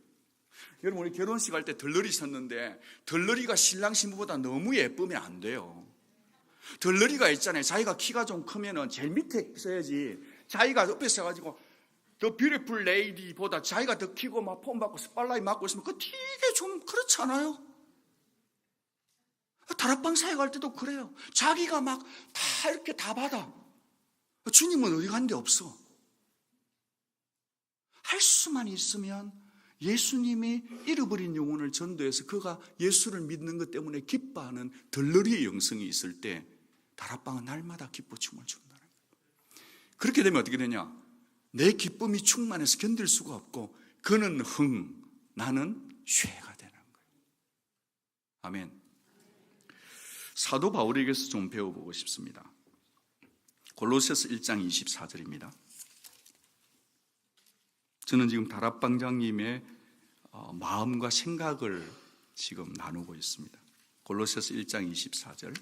여러분 우리 결혼식 할 때 덜러리 섰는데 덜러리가 신랑 신부보다 너무 예쁘면 안 돼요. 덜러리가 있잖아요. 자기가 키가 좀 크면은 제일 밑에 서야지. 자기가 옆에 서가지고 더 뷰티풀 레이디보다 자기가 더 키고 막 폼 받고 스팔라이 맞고 있으면 그 되게 좀 그렇지 않아요? 다락방 사회 갈 때도 그래요. 자기가 막 다 이렇게 다 받아. 주님은 어디 간 데 없어. 할 수만 있으면 예수님이 잃어버린 영혼을 전도해서 그가 예수를 믿는 것 때문에 기뻐하는 덜러리의 영성이 있을 때 다락방은 날마다 기뻐 춤을 춘다는 거예요. 그렇게 되면 어떻게 되냐? 내 기쁨이 충만해서 견딜 수가 없고 그는 흥, 나는 쇠가 되는 거예요. 아멘. 사도 바울에게서 좀 배워보고 싶습니다. 골로새서 1장 24절입니다. 저는 지금 다락방장님의 마음과 생각을 지금 나누고 있습니다. 골로새서 1장 24절.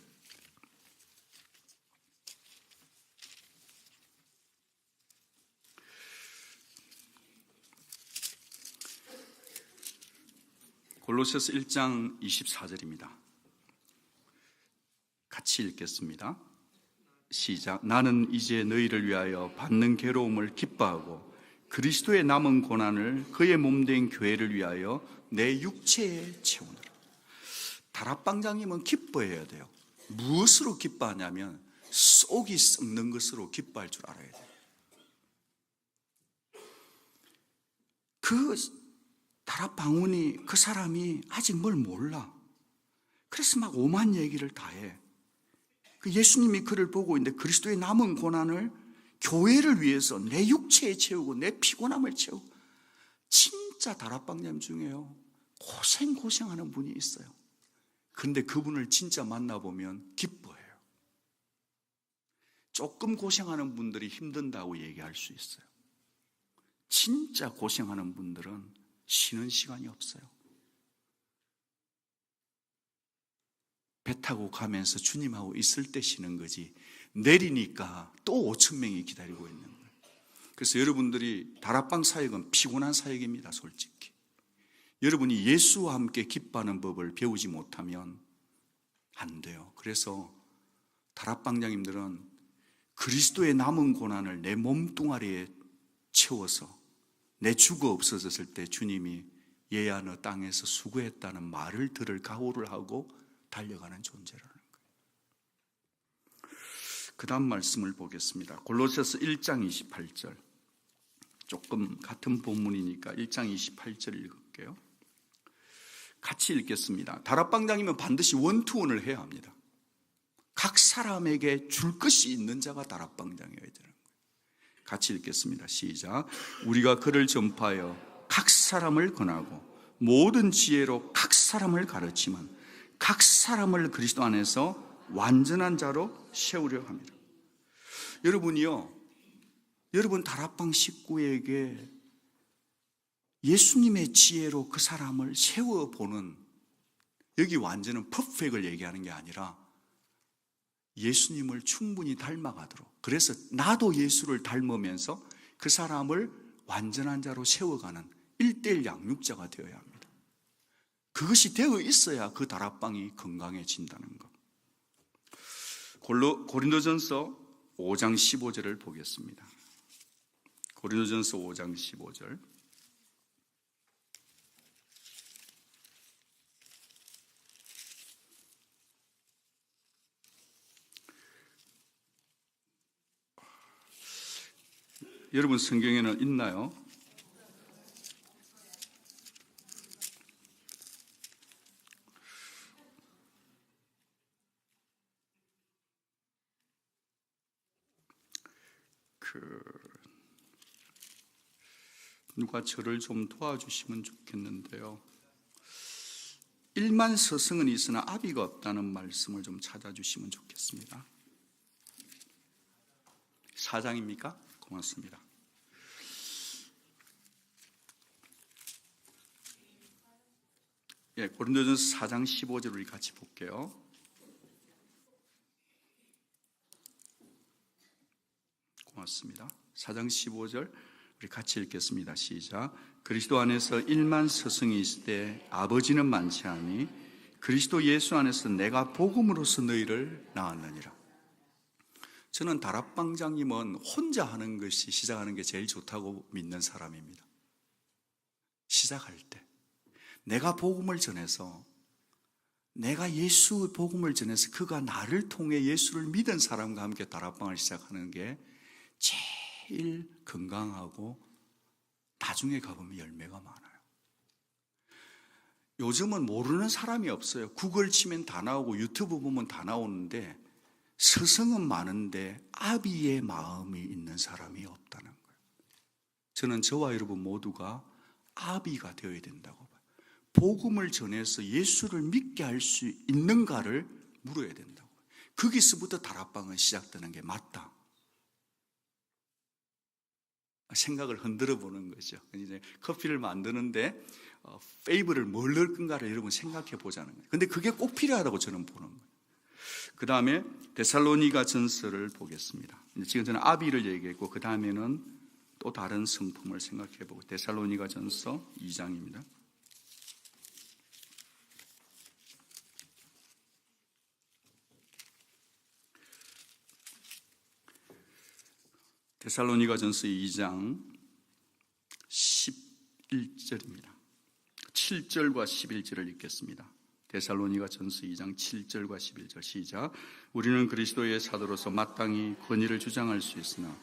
골로새서 1장 24절입니다. 같이 읽겠습니다. 시작. 나는 이제 너희를 위하여 받는 괴로움을 기뻐하고 그리스도의 남은 고난을 그의 몸된 교회를 위하여 내 육체에 채우느라. 다락방장님은 기뻐해야 돼요. 무엇으로 기뻐하냐면 속이 썩는 것으로 기뻐할 줄 알아야 돼요. 그 다락방운이 그 사람이 아직 뭘 몰라. 그래서 막 오만 얘기를 다 해. 그 예수님이 그를 보고 있는데 그리스도의 남은 고난을 교회를 위해서 내 육체에 채우고 내 피곤함을 채우고. 진짜 다락방님 중에요 고생하는 분이 있어요. 근데 그분을 진짜 만나보면 기뻐해요. 조금 고생하는 분들이 힘든다고 얘기할 수 있어요. 진짜 고생하는 분들은 쉬는 시간이 없어요. 배 타고 가면서 주님하고 있을 때 쉬는 거지 내리니까 또 5천 명이 기다리고 있는 거예요. 그래서 여러분들이 다락방 사역은 피곤한 사역입니다. 솔직히 여러분이 예수와 함께 기뻐하는 법을 배우지 못하면 안 돼요. 그래서 다락방장님들은 그리스도의 남은 고난을 내 몸뚱아리에 채워서 내 주거 없어졌을 때 주님이 얘야 너 땅에서 수고했다는 말을 들을 각오를 하고 달려가는 존재라는 거예요. 그 다음 말씀을 보겠습니다. 골로새서 1장 28절. 조금 같은 본문이니까 1장 28절 읽을게요. 같이 읽겠습니다. 다락방장이면 반드시 원투원을 해야 합니다. 각 사람에게 줄 것이 있는 자가 다락방장이어야 되는 거예요. 같이 읽겠습니다. 시작. 우리가 그를 전파하여 각 사람을 권하고 모든 지혜로 각 사람을 가르치면 각 사람을 그리스도 안에서 완전한 자로 세우려 합니다. 여러분이요, 여러분 다락방 식구에게 예수님의 지혜로 그 사람을 세워보는, 여기 완전한 퍼펙트를 얘기하는 게 아니라 예수님을 충분히 닮아가도록, 그래서 나도 예수를 닮으면서 그 사람을 완전한 자로 세워가는 1:1 양육자가 되어야 합니다. 그것이 되어 있어야 그 다락방이 건강해진다는 것. 고린도전서 5장 15절을 보겠습니다. 고린도전서 5장 15절. 여러분 성경에는 있나요? 누가 저를 좀 도와주시면 좋겠는데요. 일만 서성은 있으나 아비가 없다는 말씀을 좀 찾아주시면 좋겠습니다. 4장입니까? 고맙습니다. 예, 고린도전서 4장 15절 우리 같이 볼게요. 고맙습니다. 4장 15절 우리 같이 읽겠습니다. 시작. 그리스도 안에서 일만 스승이 있을 때 아버지는 많지 않으니 그리스도 예수 안에서 내가 복음으로서 너희를 낳았느니라. 저는 다락방장님은 혼자 하는 것이 시작하는 게 제일 좋다고 믿는 사람입니다. 시작할 때 내가 복음을 전해서, 내가 예수 복음을 전해서 그가 나를 통해 예수를 믿은 사람과 함께 다락방을 시작하는 게 제일 건강하고 나중에 가보면 열매가 많아요. 요즘은 모르는 사람이 없어요. 구글 치면 다 나오고 유튜브 보면 다 나오는데 스승은 많은데 아비의 마음이 있는 사람이 없다는 거예요. 저는 저와 여러분 모두가 아비가 되어야 된다고 봐요. 복음을 전해서 예수를 믿게 할 수 있는가를 물어야 된다고. 거기서부터 다락방은 시작되는 게 맞다. 생각을 흔들어 보는 거죠. 이제 커피를 만드는데 페이브를 뭘 넣을 건가를 여러분 생각해 보자는 거예요. 근데 그게 꼭 필요하다고 저는 보는 거예요. 그 다음에 데살로니가 전서를 보겠습니다. 지금 저는 아비를 얘기했고 그 다음에는 또 다른 성품을 생각해 보고 데살로니가 전서 2장입니다. 데살로니가 전서 2장 11절입니다. 7절과 11절을 읽겠습니다. 데살로니가 전서 2장 7절과 11절 시작. 우리는 그리스도의 사도로서 마땅히 권위를 주장할 수 있으나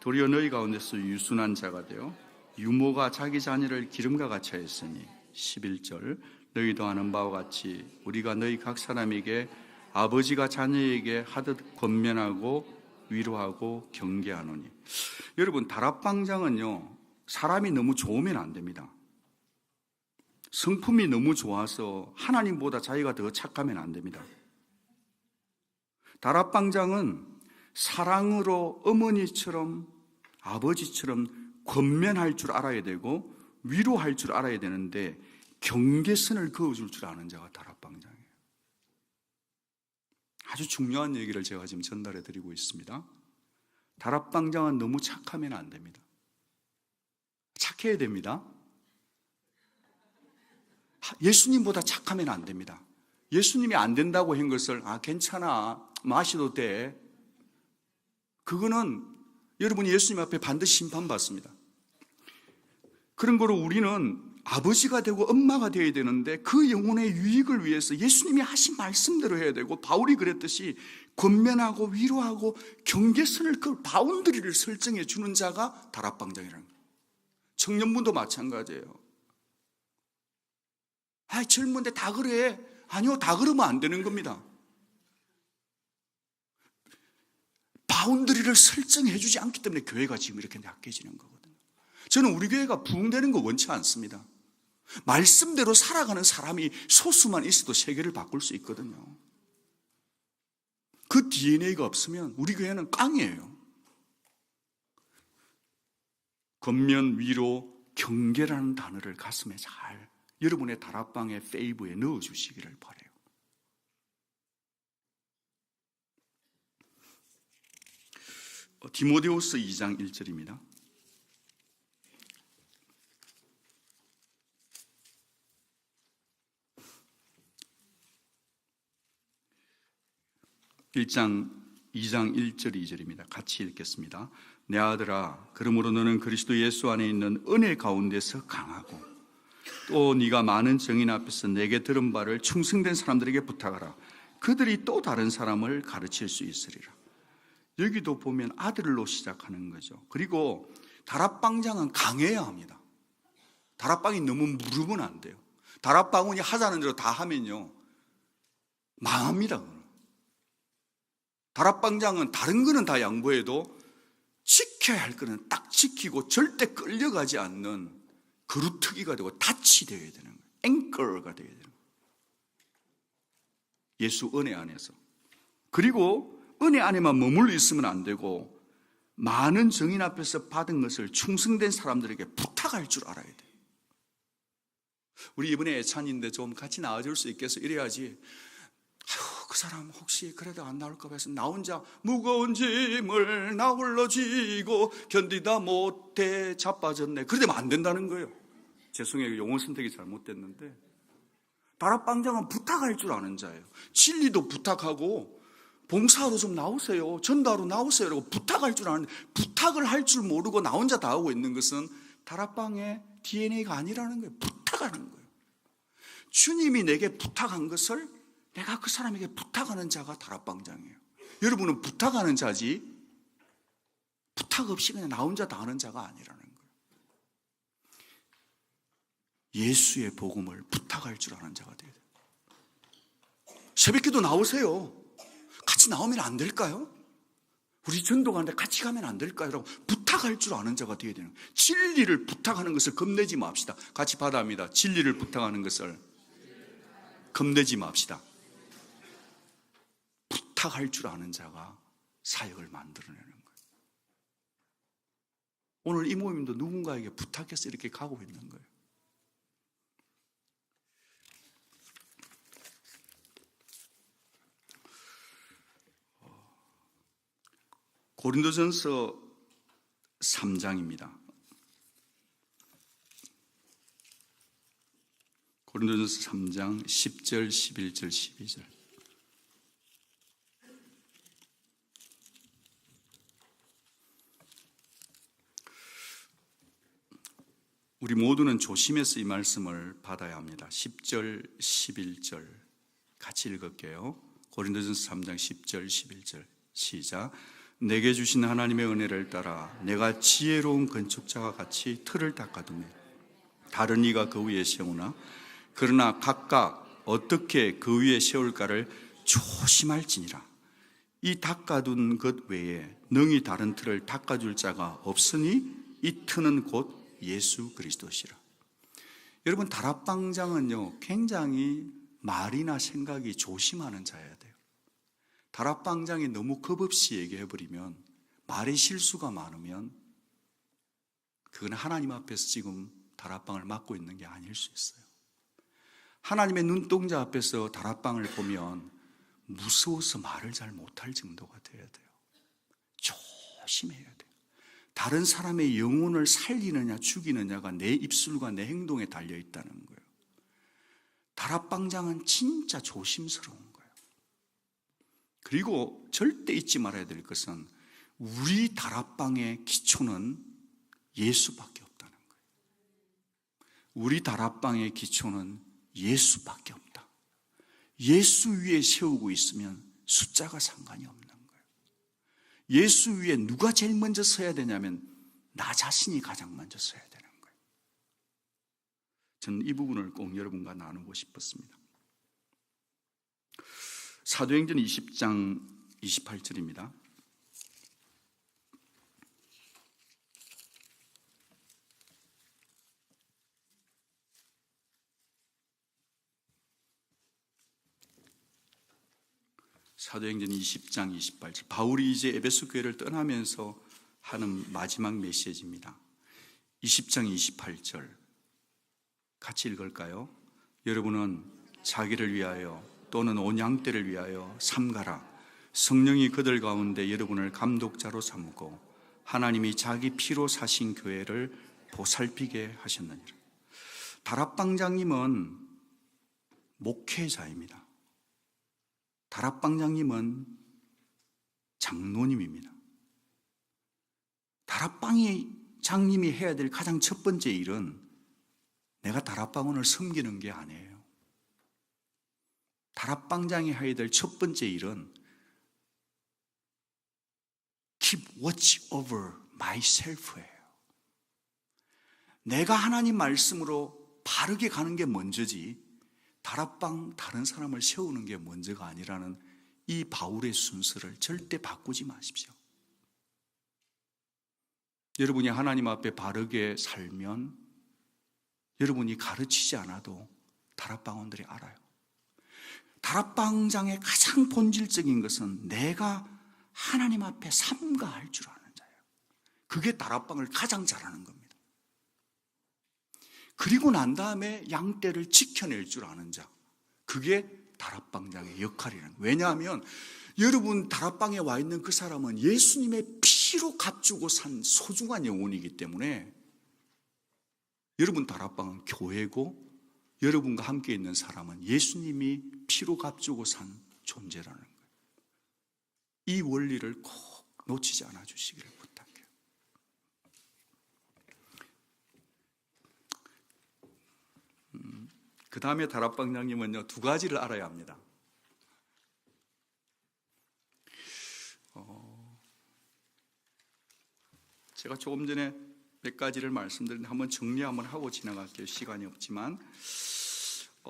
도리어 너희 가운데서 유순한 자가 되어 유모가 자기 자녀를 기름과 같이 하였으니 11절 너희도 아는 바와 같이 우리가 너희 각 사람에게 아버지가 자녀에게 하듯 권면하고 위로하고 경계하노니. 여러분 다락방장은요 사람이 너무 좋으면 안 됩니다. 성품이 너무 좋아서 하나님보다 자기가 더 착하면 안 됩니다. 다락방장은 사랑으로 어머니처럼 아버지처럼 권면할 줄 알아야 되고 위로할 줄 알아야 되는데 경계선을 그어줄 줄 아는 자가 다락방장이에요. 아주 중요한 얘기를 제가 지금 전달해 드리고 있습니다. 다락방장은 너무 착하면 안 됩니다. 착해야 됩니다. 예수님보다 착하면 안 됩니다. 예수님이 안 된다고 한 것을 괜찮아 마셔도 돼, 그거는 여러분이 예수님 앞에 반드시 심판받습니다. 그런 거로 우리는 아버지가 되고 엄마가 되어야 되는데 그 영혼의 유익을 위해서 예수님이 하신 말씀대로 해야 되고, 바울이 그랬듯이 권면하고 위로하고 경계선을, 그 바운드리를 설정해 주는 자가 다락방장이라는 거예요. 청년분도 마찬가지예요. 젊은데 다 그래. 아니요, 다 그러면 안 되는 겁니다. 바운드리를 설정해 주지 않기 때문에 교회가 지금 이렇게 약해지는 거거든요. 저는 우리 교회가 부흥되는 거 원치 않습니다. 말씀대로 살아가는 사람이 소수만 있어도 세계를 바꿀 수 있거든요. 그 DNA가 없으면 우리 교회는 깡이에요. 권면, 위로, 경계라는 단어를 가슴에 잘 여러분의 다락방의 페이브에 넣어주시기를 바라요. 디모데후서 2장 1절입니다. (2장 1절 2절입니다. 같이 읽겠습니다. 내 아들아, 그러므로 너는 그리스도 예수 안에 있는 은혜 가운데서 강하고 또 네가 많은 증인 앞에서 내게 들은 바를 충성된 사람들에게 부탁하라. 그들이 또 다른 사람을 가르칠 수 있으리라. 여기도 보면 아들로 시작하는 거죠. 그리고 다락방장은 강해야 합니다. 다락방이 너무 무르면 안 돼요. 다락방원이 하자는 대로 다 하면요 망합니다. 다락방장은 다른 거는 다 양보해도 지켜야 할 거는 딱 지키고 절대 끌려가지 않는 그루터기가 되고 닻이 되어야 되는 거예요. 앵커가 되어야 되는 거예요. 예수 은혜 안에서. 그리고 은혜 안에만 머물러 있으면 안 되고 많은 증인 앞에서 받은 것을 충성된 사람들에게 부탁할 줄 알아야 돼요. 우리 이번에 애찬인데 좀 같이 나와줄 수 있겠어? 이래야지. 그 사람 혹시 그래도 안 나올까 봐 해서 나 혼자 무거운 짐을 나 홀로 지고 견디다 못해 자빠졌네. 그러면 안 된다는 거예요. 죄송해요. 용어 선택이 잘못됐는데 다락방장은 부탁할 줄 아는 자예요. 진리도 부탁하고 봉사하러 좀 나오세요. 전도하러 나오세요. 라고 부탁할 줄 아는데 부탁을 할 줄 모르고 나 혼자 다 하고 있는 것은 다락방의 DNA가 아니라는 거예요. 부탁하는 거예요. 주님이 내게 부탁한 것을 내가 그 사람에게 부탁하는 자가 다락방장이에요. 여러분은 부탁하는 자지 부탁 없이 그냥 나 혼자 다 하는 자가 아니라는 거예요. 예수의 복음을 부탁할 줄 아는 자가 돼야 돼요. 새벽기도 나오세요. 같이 나오면 안 될까요? 우리 전도 가는데 같이 가면 안 될까요? 라고 부탁할 줄 아는 자가 되어야 되는 거예요. 진리를 부탁하는 것을 겁내지 맙시다. 같이 받아합니다. 진리를 부탁하는 것을 겁내지 맙시다. 부탁할 줄 아는 자가 사역을 만들어내는 거예요. 오늘 이 모임도 누군가에게 부탁해서 이렇게 가고 있는 거예요. 고린도전서 3장입니다. 고린도전서 3장 10절, 11절, 12절. 우리 모두는 조심해서 이 말씀을 받아야 합니다. 10절, 11절 같이 읽을게요. 고린도전서 3장 10절, 11절 시작. 내게 주신 하나님의 은혜를 따라 내가 지혜로운 건축자와 같이 틀을 닦아두며 다른 이가 그 위에 세우나 그러나 각각 어떻게 그 위에 세울까를 조심할지니라. 이 닦아둔 것 외에 능히 다른 틀을 닦아줄 자가 없으니 이 틀은 곧 예수 그리스도시라. 여러분, 다락방장은요 굉장히 말이나 생각이 조심하는 자여야 돼요. 다락방장이 너무 겁없이 얘기해버리면, 말의 실수가 많으면 그건 하나님 앞에서 지금 다락방을 맡고 있는 게 아닐 수 있어요. 하나님의 눈동자 앞에서 다락방을 보면 무서워서 말을 잘 못할 정도가 돼야 돼요. 조심해야 돼요. 다른 사람의 영혼을 살리느냐 죽이느냐가 내 입술과 내 행동에 달려있다는 거예요. 다락방장은 진짜 조심스러운 거예요. 그리고 절대 잊지 말아야 될 것은 우리 다락방의 기초는 예수밖에 없다는 거예요. 우리 다락방의 기초는 예수밖에 없다. 예수 위에 세우고 있으면 숫자가 상관이 없는 거예요. 예수 위에 누가 제일 먼저 서야 되냐면 나 자신이 가장 먼저 서야 되는 거예요. 저는 이 부분을 꼭 여러분과 나누고 싶었습니다. 사도행전 20장 28절입니다. 사도행전 20장 28절. 바울이 이제 에베소 교회를 떠나면서 하는 마지막 메시지입니다. 20장 28절 같이 읽을까요? 여러분은 자기를 위하여 또는 온 양떼를 위하여 삼가라. 성령이 그들 가운데 여러분을 감독자로 삼고 하나님이 자기 피로 사신 교회를 보살피게 하셨느니라. 다락방장님은 목회자입니다. 다락방장님은 장로님입니다. 다락방장님이 해야 될 가장 첫 번째 일은 내가 다락방원을 섬기는 게 아니에요. 다락방장이 해야 될 첫 번째 일은 keep watch over myself예요. 내가 하나님 말씀으로 바르게 가는 게 먼저지 다락방 다른 사람을 세우는 게 먼저가 아니라는 이 바울의 순서를 절대 바꾸지 마십시오. 여러분이 하나님 앞에 바르게 살면 여러분이 가르치지 않아도 다락방원들이 알아요. 다락방장의 가장 본질적인 것은 내가 하나님 앞에 삼가할 줄 아는 자예요. 그게 다락방을 가장 잘하는 겁니다. 그리고 난 다음에 양떼를 지켜낼 줄 아는 자, 그게 다락방장의 역할이라는 거예요. 왜냐하면 여러분 다락방에 와 있는 그 사람은 예수님의 피로 값주고 산 소중한 영혼이기 때문에 여러분 다락방은 교회고 여러분과 함께 있는 사람은 예수님이 피로 값주고 산 존재라는 거예요. 이 원리를 꼭 놓치지 않아 주시기를 부탁해요. 그 다음에 다락방장님은요, 두 가지를 알아야 합니다. 제가 조금 전에 몇 가지를 말씀드렸는데 한번 정리 한번 하고 지나갈게요. 시간이 없지만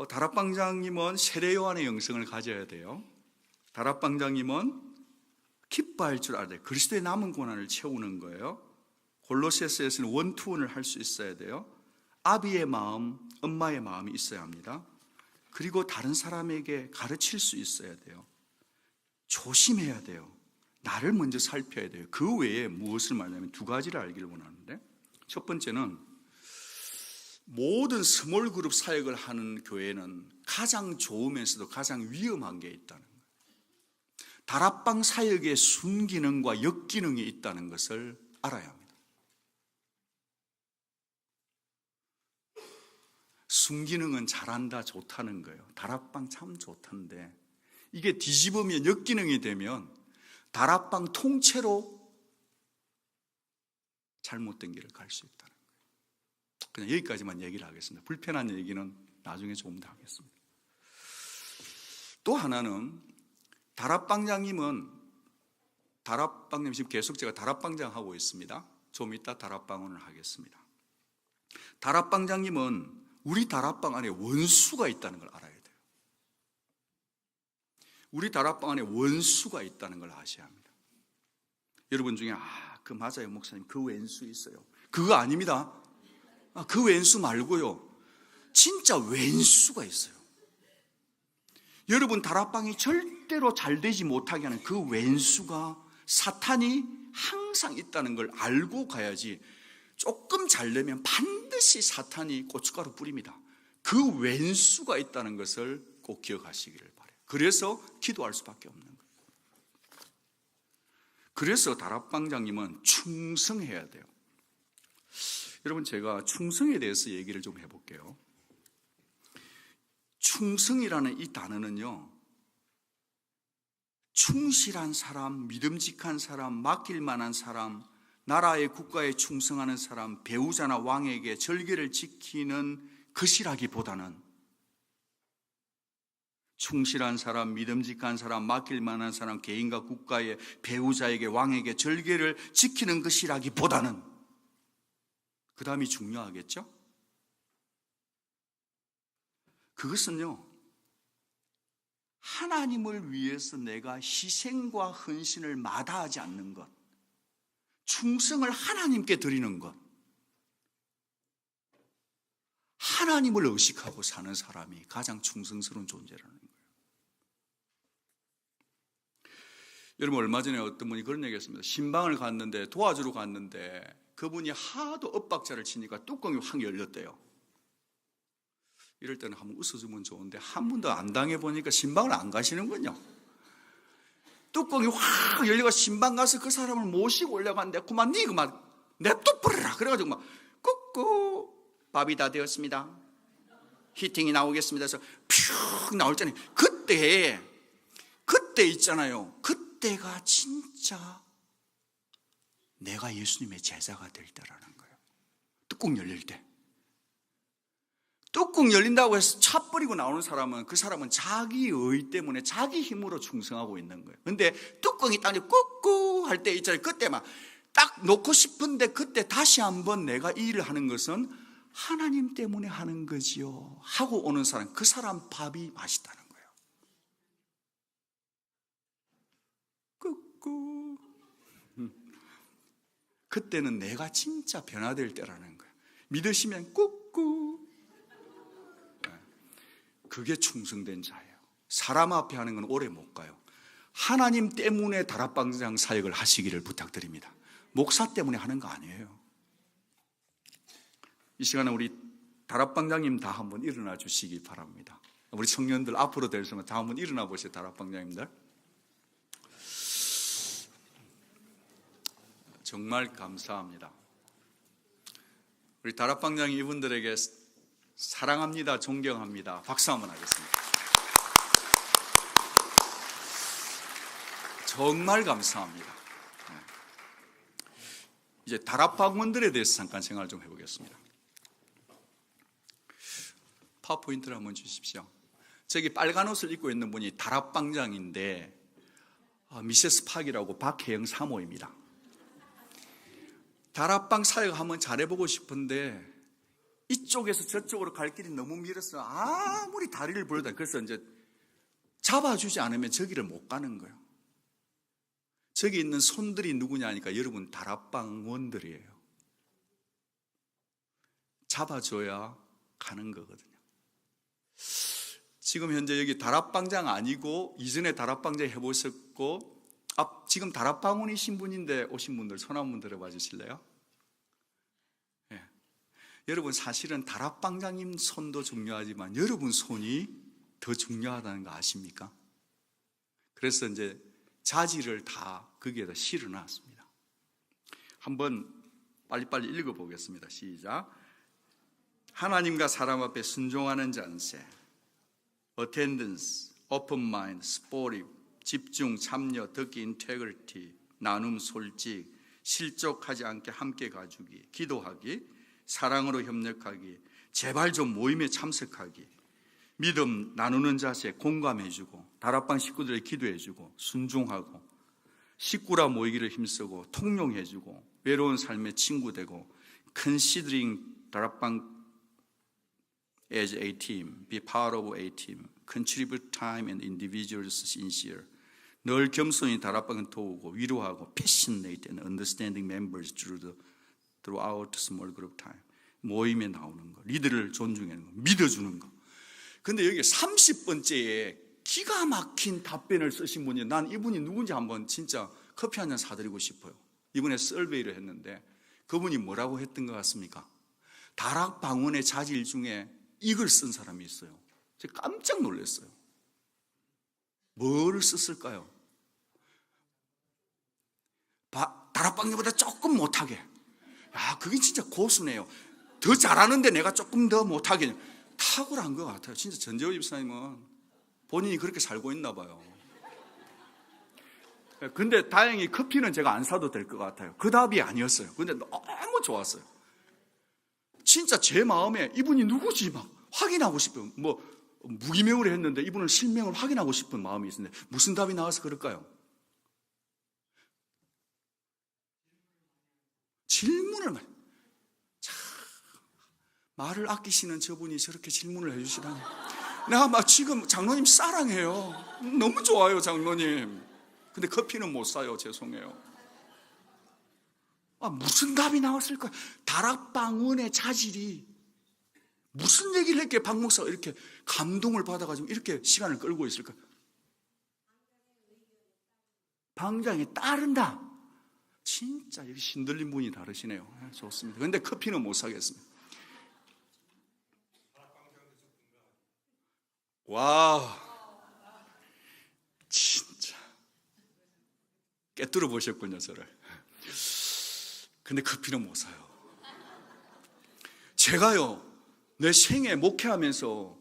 다락방장님은 세례 요한의 영성을 가져야 돼요. 다락방장님은 기뻐할 줄 알아야 돼요. 그리스도의 남은 고난을 채우는 거예요. 골로새서에서는 원투원을 할 수 있어야 돼요. 아비의 마음, 엄마의 마음이 있어야 합니다. 그리고 다른 사람에게 가르칠 수 있어야 돼요. 조심해야 돼요. 나를 먼저 살펴야 돼요. 그 외에 무엇을 말하냐면 두 가지를 알기를 원하는데, 첫 번째는 모든 스몰 그룹 사역을 하는 교회는 가장 좋으면서도 가장 위험한 게 있다는 거예요. 다락방 사역의 순기능과 역기능이 있다는 것을 알아야 합니다. 순기능은 잘한다, 좋다는 거예요. 다락방 참 좋던데 이게 뒤집으면 역기능이 되면 다락방 통째로 잘못된 길을 갈 수 있다는 거예요. 그냥 여기까지만 얘기를 하겠습니다. 불편한 얘기는 나중에 조금 더 하겠습니다. 또 하나는 다락방장님 지금 계속 제가 다락방장 하고 있습니다. 좀 이따 다락방언을 하겠습니다. 다락방장님은 우리 다락방 안에 원수가 있다는 걸 알아야 돼요. 우리 다락방 안에 원수가 있다는 걸 아셔야 합니다. 여러분 중에 그 맞아요 목사님, 그 왼수 있어요. 그거 아닙니다. 그 왼수 말고요, 진짜 왼수가 있어요. 여러분 다락방이 절대로 잘 되지 못하게 하는 그 왼수가 사탄이 항상 있다는 걸 알고 가야지. 조금 잘 되면 반드시 사탄이 고춧가루 뿌립니다. 그 왼수가 있다는 것을 꼭 기억하시기를 바라요. 그래서 기도할 수밖에 없는 거예요. 그래서 다락방장님은 충성해야 돼요. 여러분, 제가 충성에 대해서 얘기를 좀 해볼게요. 충성이라는 이 단어는요, 충실한 사람, 믿음직한 사람, 맡길 만한 사람, 나라의 국가에 충성하는 사람, 배우자나 왕에게 절개를 지키는 것이라기보다는 충실한 사람, 믿음직한 사람, 맡길 만한 사람, 개인과 국가의 배우자에게, 왕에게 절개를 지키는 것이라기보다는, 그 다음이 중요하겠죠? 그것은요, 하나님을 위해서 내가 희생과 헌신을 마다하지 않는 것, 충성을 하나님께 드리는 것, 하나님을 의식하고 사는 사람이 가장 충성스러운 존재라는 거예요. 여러분, 얼마 전에 어떤 분이 그런 얘기 했습니다. 신방을 갔는데, 도와주러 갔는데 그분이 하도 엇박자를 치니까 뚜껑이 확 열렸대요. 이럴 때는 한번 웃어주면 좋은데 한 번도 안 당해보니까 신방을 안 가시는군요. 뚜껑이 확 열리고 신방 가서 그 사람을 모시고 올라갔는데 그만 니 그만 냅둬 버려라 그래가지고 막 꾹꾹 밥이 다 되었습니다, 히팅이 나오겠습니다 해서 퓨 나올 때는 그때 있잖아요. 그때가 진짜 내가 예수님의 제자가 될 때라는 거예요. 뚜껑 열릴 때. 뚜껑 열린다고 해서 차 버리고 나오는 사람은, 그 사람은 자기 의 때문에 자기 힘으로 충성하고 있는 거예요. 근데 뚜껑이 딱 꾹꾹 할 때 있잖아요. 그때 막 딱 놓고 싶은데 그때 다시 한번 내가 이 일을 하는 것은 하나님 때문에 하는 거지요 하고 오는 사람, 그 사람 밥이 맛있다는 거예요. 꾹꾹. 그때는 내가 진짜 변화될 때라는 거예요. 믿으시면 꾹꾹. 그게 충성된 자예요. 사람 앞에 하는 건 오래 못 가요. 하나님 때문에 다락방장 사역을 하시기를 부탁드립니다. 목사 때문에 하는 거 아니에요. 이 시간에 우리 다락방장님 다 한번 일어나 주시기 바랍니다. 우리 청년들 앞으로 될수록 다 한번 일어나 보세요. 다락방장님들 정말 감사합니다. 우리 다락방장 이분들에게 사랑합니다, 존경합니다 박수 한번 하겠습니다. 정말 감사합니다. 이제 다락방원들에 대해서 잠깐 생각을 좀 해보겠습니다. 파워포인트를 한번 주십시오. 저기 빨간 옷을 입고 있는 분이 다락방장인데 미세스 팍이라고 박혜영 사모입니다. 다락방 사역 한번 잘해보고 싶은데 이쪽에서 저쪽으로 갈 길이 너무 밀어서 아무리 다리를 벌다 그래서 이제 잡아주지 않으면 저기를 못 가는 거예요. 저기 있는 손들이 누구냐 하니까 여러분 다락방원들이에요. 잡아줘야 가는 거거든요. 지금 현재 여기 다락방장 아니고 이전에 다락방장 해보셨고 지금 다락방원이신 분인데 오신 분들 손 한번 들어봐 주실래요? 네. 여러분 사실은 다락방장님 손도 중요하지만 여러분 손이 더 중요하다는 거 아십니까? 그래서 이제 자질을 다 거기에다 실어놨습니다. 한번 빨리빨리 읽어보겠습니다. 시작. 하나님과 사람 앞에 순종하는 잔세, attendance, open mind, sportive, 집중, 참여, 듣기, integrity, 나눔, 솔직, 실족하지 않게 함께 가주기, 기도하기, 사랑으로 협력하기, 제발 좀 모임에 참석하기, 믿음 나누는 자세, 공감해주고, 다락방 식구들에 기도해주고, 순종하고, 식구라 모이기를 힘쓰고, 통용해주고, 외로운 삶의 친구 되고, considering 다락방 as a team, be part of a team, contribute time and individuals sincere. 늘 겸손히 다락방을 도우고 위로하고 passionate and understanding members throughout small group time. 모임에 나오는 거, 리더를 존중하는 거, 믿어주는 거. 근데 여기 30번째에 기가 막힌 답변을 쓰신 분이 난 이분이 누군지 한번 진짜 커피 한 잔 사드리고 싶어요. 이번에 설베이를 했는데 그분이 뭐라고 했던 것 같습니까? 다락방원의 자질 중에 이걸 쓴 사람이 있어요. 제가 깜짝 놀랐어요. 뭘 썼을까요? 다락방보다 조금 못하게. 야, 그게 진짜 고수네요. 더 잘하는데 내가 조금 더 못하게. 탁월한 것 같아요. 진짜 전재호 집사님은 본인이 그렇게 살고 있나 봐요. 근데 다행히 커피는 제가 안 사도 될 것 같아요. 그 답이 아니었어요. 근데 너무 좋았어요. 진짜 제 마음에 이분이 누구지 막 확인하고 싶어요. 뭐 무기명을 했는데 이분은 실명을 확인하고 싶은 마음이 있는데 무슨 답이 나와서 그럴까요? 질문을 말을 아끼시는 저분이 저렇게 질문을 해주시다니. 내가 막 지금 장로님 사랑해요. 너무 좋아요 장로님. 근데 커피는 못 사요. 죄송해요. 무슨 답이 나왔을까요? 다락방원의 자질이 무슨 얘기를 했기에 박 목사가 이렇게 감동을 받아가지고 이렇게 시간을 끌고 있을까? 방장에 따른다. 진짜 여기 신들린 분이 다르시네요. 좋습니다. 그런데 커피는 못 사겠습니다. 와, 진짜 깨뚫어 보셨군요 저를. 근데 커피는 못 사요. 제가요 내 생애 목회하면서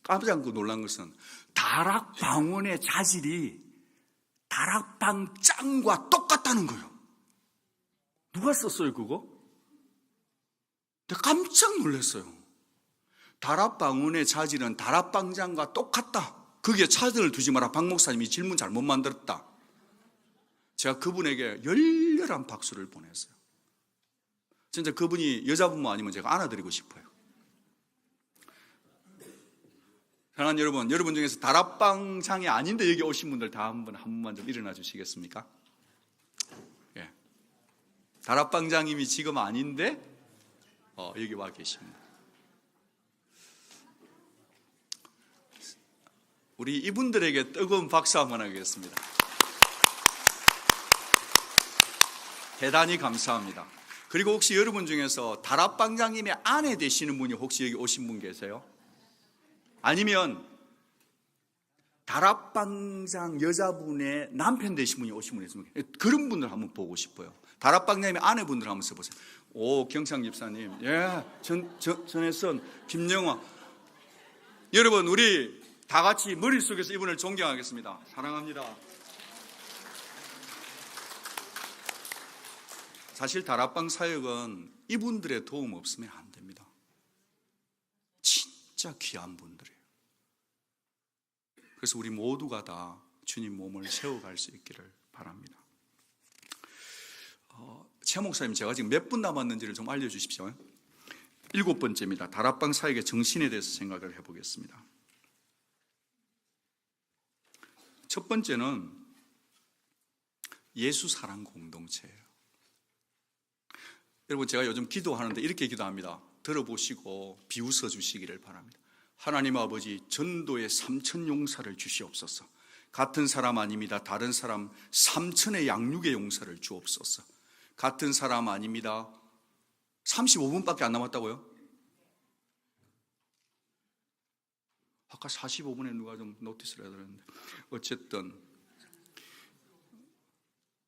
깜짝 놀란 것은 다락방원의 자질이 다락방장과 똑같다는 거예요. 누가 썼어요 그거? 내가 깜짝 놀랐어요. 다락방원의 자질은 다락방장과 똑같다. 거기에 차등을 두지 마라. 박 목사님이 질문 잘못 만들었다. 제가 그분에게 열렬한 박수를 보냈어요. 진짜 그분이 여자분만 아니면 제가 안아드리고 싶어요. 사랑하는 여러분, 여러분 중에서 다락방장이 아닌데 여기 오신 분들 다 한 번만 좀 일어나 주시겠습니까? 예. 다락방장님이 지금 아닌데 여기 와 계십니다. 우리 이분들에게 뜨거운 박수 한번 하겠습니다. 대단히 감사합니다. 그리고 혹시 여러분 중에서 다락방장님의 아내 되시는 분이 혹시 여기 오신 분 계세요? 아니면 다락방장 여자분의 남편 되신 분이 오신 분 있습니까? 그런 분들 한번 보고 싶어요. 다락방장님의 아내분들 한번 써보세요. 오, 경창 집사님, 예, 전혜선, 김영화. 여러분, 우리 다 같이 머릿속에서 이분을 존경하겠습니다. 사랑합니다. 사실 다락방 사역은 이분들의 도움 없으면 안 됩니다. 진짜 귀한 분들이에요. 그래서 우리 모두가 다 주님 몸을 세워갈 수 있기를 바랍니다. 최 목사님, 제가 지금 몇 분 남았는지를 좀 알려주십시오. 7번째입니다. 다락방 사역의 정신에 대해서 생각을 해보겠습니다. 첫 번째는 예수 사랑 공동체예요. 여러분, 제가 요즘 기도하는데 이렇게 기도합니다. 들어보시고 비웃어 주시기를 바랍니다. 하나님 아버지, 전도의 3천 용사를 주시옵소서. 같은 사람 아닙니다. 다른 사람 3천의 양육의 용사를 주옵소서. 같은 사람 아닙니다. 35분밖에 안 남았다고요? 아까 45분에 누가 좀 노티스를 해야 되는데 어쨌든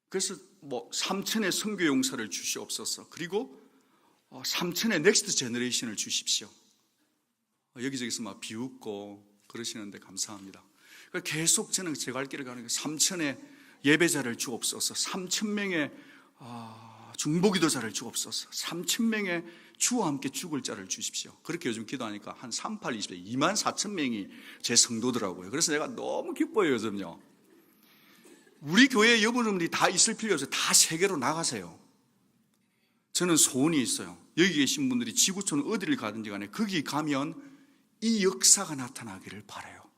그래서 3천의 선교 용사를 주시옵소서. 그리고 3천의 넥스트 제너레이션을 주십시오. 여기저기서 막 비웃고 그러시는데 감사합니다. 계속 저는 제 갈 길을 가는 게 3천의 예배자를 주옵소서. 3천 명의 중보기도자를 주옵소서. 3천 명의 주와 함께 죽을 자를 주십시오. 그렇게 요즘 기도하니까 한 38, 20, 2만 4천 명이 제 성도더라고요. 그래서 내가 너무 기뻐요, 요즘요. 우리 교회 여러분들이 다 있을 필요 없어요. 다 세계로 나가세요. 저는 소원이 있어요. 여기 계신 분들이 지구촌 어디를 가든지 간에 거기 가면 이 역사가 나타나기를 바라요.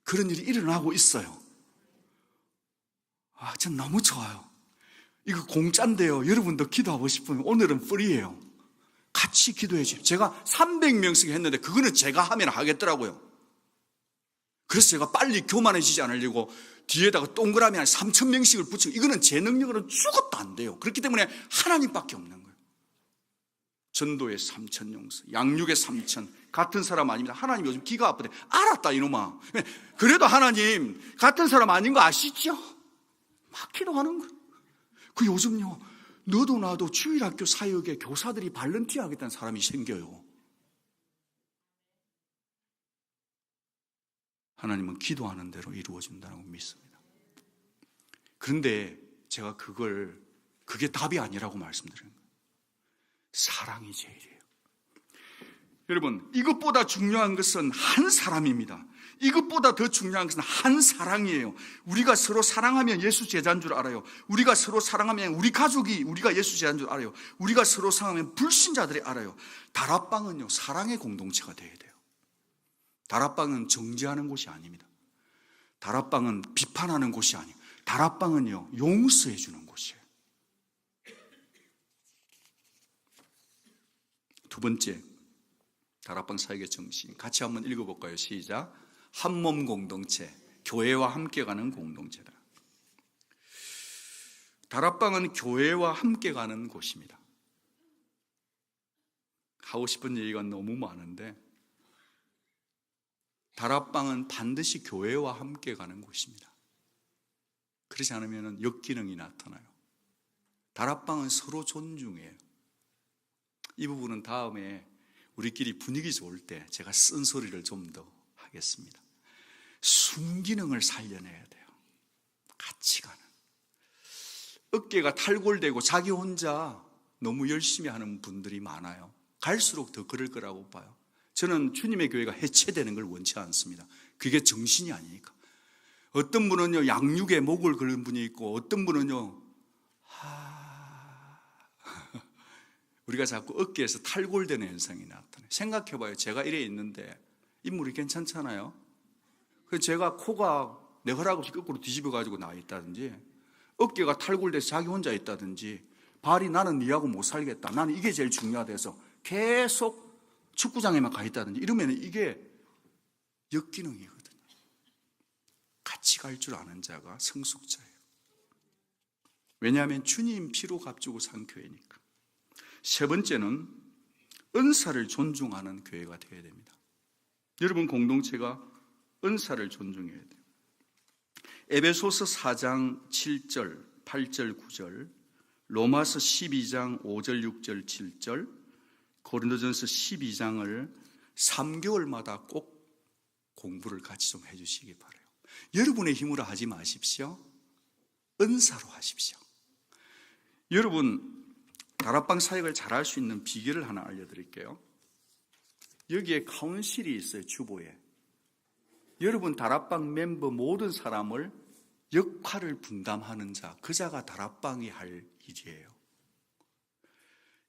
그런 일이 일어나고 있어요. 전 너무 좋아요. 이거 공짜인데요. 여러분도 기도하고 싶으면 오늘은 프리예요. 같이 기도해 주십시오. 제가 300명씩 했는데 그거는 제가 하면 하겠더라고요. 그래서 제가 빨리 교만해지지 않으려고 뒤에다가 동그라미 한 3,000명씩을 붙이고, 이거는 제 능력으로는 죽어도 안 돼요. 그렇기 때문에 하나님밖에 없는 거예요. 전도의 3천 용사, 양육의 3천, 같은 사람 아닙니다. 하나님 요즘 기가 아프대. 알았다 이놈아. 그래도 하나님 같은 사람 아닌 거 아시죠? 막 기도하는 거예요. 그 요즘요, 너도 나도 주일학교 사역에 교사들이 발런티어 하겠다는 사람이 생겨요. 하나님은 기도하는 대로 이루어진다고 믿습니다. 그런데 제가 그게 답이 아니라고 말씀드리는 거예요. 사랑이 제일이에요. 여러분, 이것보다 중요한 것은 한 사람입니다. 이것보다 더 중요한 것은 한 사랑이에요. 우리가 서로 사랑하면 예수 제자인 줄 알아요. 우리가 서로 사랑하면 우리 가족이 우리가 예수 제자인 줄 알아요. 우리가 서로 사랑하면 불신자들이 알아요. 다락방은요, 사랑의 공동체가 되어야 돼요. 다락방은 정죄하는 곳이 아닙니다. 다락방은 비판하는 곳이 아니에요. 다락방은요, 용서해 주는 곳이에요. 두 번째, 다락방 사역의 정신. 같이 한번 읽어볼까요? 시작. 한몸 공동체, 교회와 함께 가는 공동체다. 다락방은 교회와 함께 가는 곳입니다. 하고 싶은 얘기가 너무 많은데, 다락방은 반드시 교회와 함께 가는 곳입니다. 그렇지 않으면 역기능이 나타나요. 다락방은 서로 존중해요. 이 부분은 다음에 우리끼리 분위기 좋을 때 제가 쓴소리를 좀 더 하겠습니다. 순기능을 살려내야 돼요. 같이 가는. 어깨가 탈골되고 자기 혼자 너무 열심히 하는 분들이 많아요. 갈수록 더 그럴 거라고 봐요. 저는 주님의 교회가 해체되는 걸 원치 않습니다. 그게 정신이 아니니까. 어떤 분은요, 양육에 목을 걸은 분이 있고, 어떤 분은요, 우리가 자꾸 어깨에서 탈골되는 현상이 나타나요. 생각해봐요. 제가 이래 있는데 인물이 괜찮잖아요. 그래서 제가 코가 내 허락 없이 거꾸로 뒤집어가지고 나와 있다든지, 어깨가 탈골돼서 자기 혼자 있다든지, 발이 나는 니하고 못 살겠다, 나는 이게 제일 중요하다 해서 계속 축구장에만 가 있다든지 이러면 이게 역기능이거든요. 같이 갈 줄 아는 자가 성숙자예요. 왜냐하면 주님 피로 값주고 산 교회니까. 세 번째는 은사를 존중하는 교회가 되어야 됩니다. 여러분, 공동체가 은사를 존중해야 돼요. 에베소서 4장 7절, 8절, 9절, 로마서 12장 5절, 6절, 7절, 고린도전서 12장을 3개월마다 꼭 공부를 같이 좀 해주시기 바라요. 여러분의 힘으로 하지 마십시오. 은사로 하십시오. 여러분, 다락방 사역을 잘할 수 있는 비결을 하나 알려드릴게요. 여기에 카운실이 있어요, 주보에. 여러분 다락방 멤버 모든 사람을 역할을 분담하는 자, 그 자가 다락방이 할 일이에요.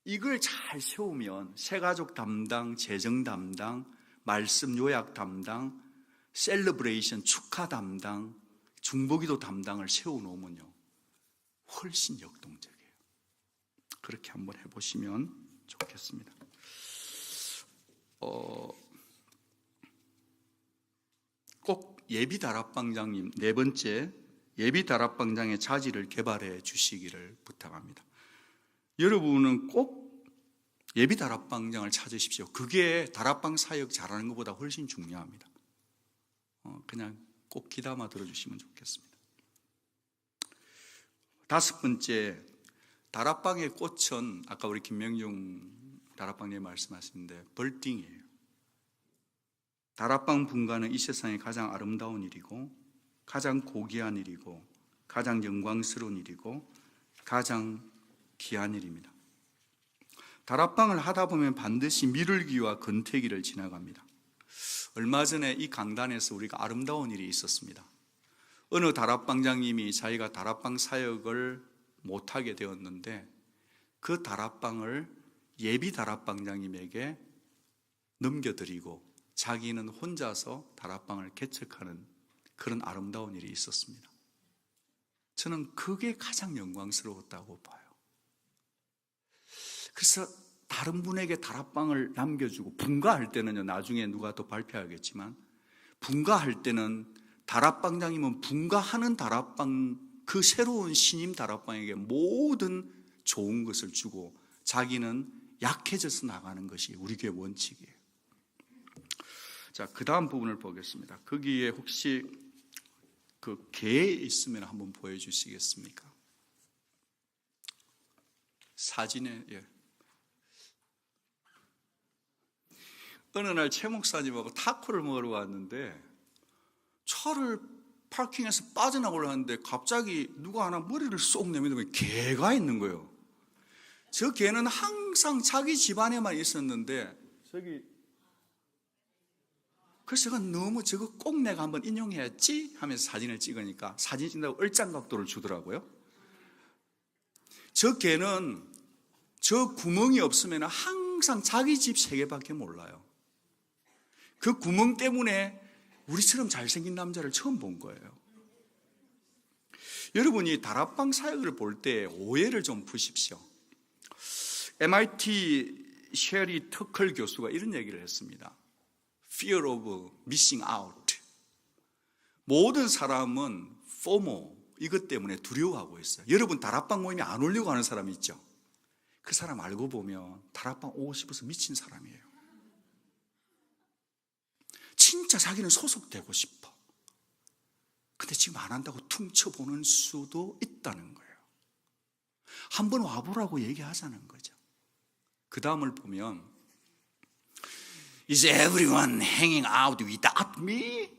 이걸 잘 세우면 새가족 담당, 재정 담당, 말씀 요약 담당, 셀러브레이션 축하 담당, 중보기도 담당을 세워놓으면요 훨씬 역동적이에요. 그렇게 한번 해보시면 좋겠습니다. 꼭 예비 다락방장님, 네 번째 예비 다락방장의 자질을 개발해 주시기를 부탁합니다. 여러분은 꼭 예비 다락방장을 찾으십시오. 그게 다락방 사역 잘하는 것보다 훨씬 중요합니다. 그냥 꼭 귀담아 들어주시면 좋겠습니다. 다섯 번째, 다락방의 꽃은 아까 우리 김명중 다락방님 말씀하셨는데 벌딩이에요. 다락방 분가는 이 세상에 가장 아름다운 일이고 가장 고귀한 일이고 가장 영광스러운 일이고 가장 귀한 일입니다. 다락방을 하다 보면 반드시 미룰기와 건태기를 지나갑니다. 얼마 전에 이 강단에서 우리가 아름다운 일이 있었습니다. 어느 다락방장님이 자기가 다락방 사역을 못하게 되었는데 그 다락방을 예비 다락방장님에게 넘겨드리고 자기는 혼자서 다락방을 개척하는 그런 아름다운 일이 있었습니다. 저는 그게 가장 영광스러웠다고 봐요. 그래서 다른 분에게 다락방을 남겨주고 분가할 때는요, 나중에 누가 또 발표하겠지만 분가할 때는 다락방장님은 분가하는 다락방, 그 새로운 신임 다락방에게 모든 좋은 것을 주고 자기는 약해져서 나가는 것이 우리 교회 원칙이에요. 자, 그 다음 부분을 보겠습니다. 거기에 혹시 그 개 있으면 한번 보여주시겠습니까? 사진에, 예. 어느 날 최 목사님하고 타코를 먹으러 왔는데 차를 파킹해서 빠져나가려고 하는데 갑자기 누가 하나 머리를 쏙 내밀면 개가 있는 거예요. 저 개는 항상 자기 집안에만 있었는데 그래서 제가 너무 저거 꼭 내가 한번 인용해야지 하면서 사진을 찍으니까 사진 찍는다고 얼짱각도를 주더라고요. 저 개는 저 구멍이 없으면 항상 자기 집 세계밖에 몰라요. 그 구멍 때문에 우리처럼 잘생긴 남자를 처음 본 거예요. 여러분이 다락방 사역을 볼 때 오해를 좀 푸십시오. MIT 셰리 터클 교수가 이런 얘기를 했습니다. Fear of missing out. 모든 사람은 FOMO, 이것 때문에 두려워하고 있어요. 여러분 다락방 모임에 안 오려고 하는 사람이 있죠? 그 사람 알고 보면 다락방 오고 싶어서 미친 사람이에요. 진짜 자기는 소속되고 싶어. 근데 지금 안 한다고 퉁쳐보는 수도 있다는 거예요. 한번 와보라고 얘기하자는 거죠. 그 다음을 보면 Is everyone hanging out without me?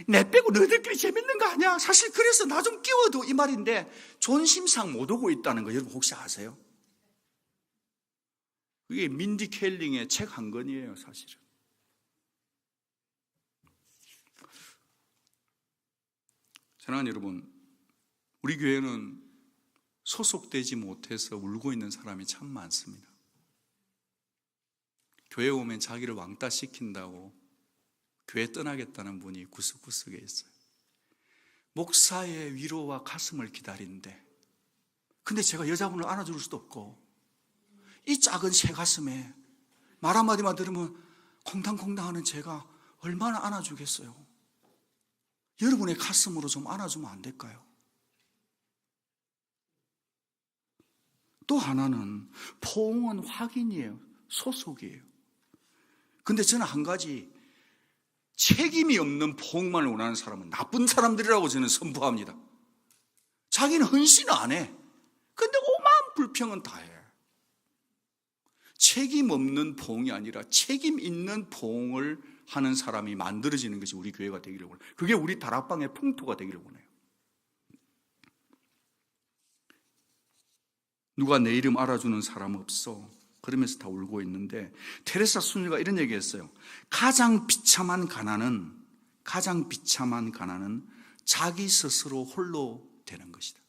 내 빼고 너희들끼리 재밌는 거 아니야? 사실 그래서 나 좀 끼워도 이 말인데 존심상 못 오고 있다는 거 여러분 혹시 아세요? 그게 민디 켈링의 책 한 권이에요, 사실은. 사랑하는 여러분, 우리 교회는 소속되지 못해서 울고 있는 사람이 참 많습니다. 교회 오면 자기를 왕따 시킨다고 교회 떠나겠다는 분이 구석구석에 있어요. 목사의 위로와 가슴을 기다리는데 근데 제가 여자분을 안아줄 수도 없고 이 작은 새 가슴에 말 한마디만 들으면 콩당콩당하는 제가 얼마나 안아주겠어요. 여러분의 가슴으로 좀 안아주면 안 될까요? 또 하나는 포옹은 확인이에요. 소속이에요. 근데 저는 한 가지, 책임이 없는 포옹만을 원하는 사람은 나쁜 사람들이라고 저는 선포합니다. 자기는 헌신을 안 해. 근데 오만 불평은 다 해. 책임 없는 포옹이 아니라 책임 있는 포옹을 하는 사람이 만들어지는 것이 우리 교회가 되기를 원해요. 그게 우리 다락방의 풍토가 되기를 원해요. 누가 내 이름 알아주는 사람 없어. 그러면서 다 울고 있는데 테레사 수녀가 이런 얘기했어요. 가장 비참한 가난은 자기 스스로 홀로 되는 것이다.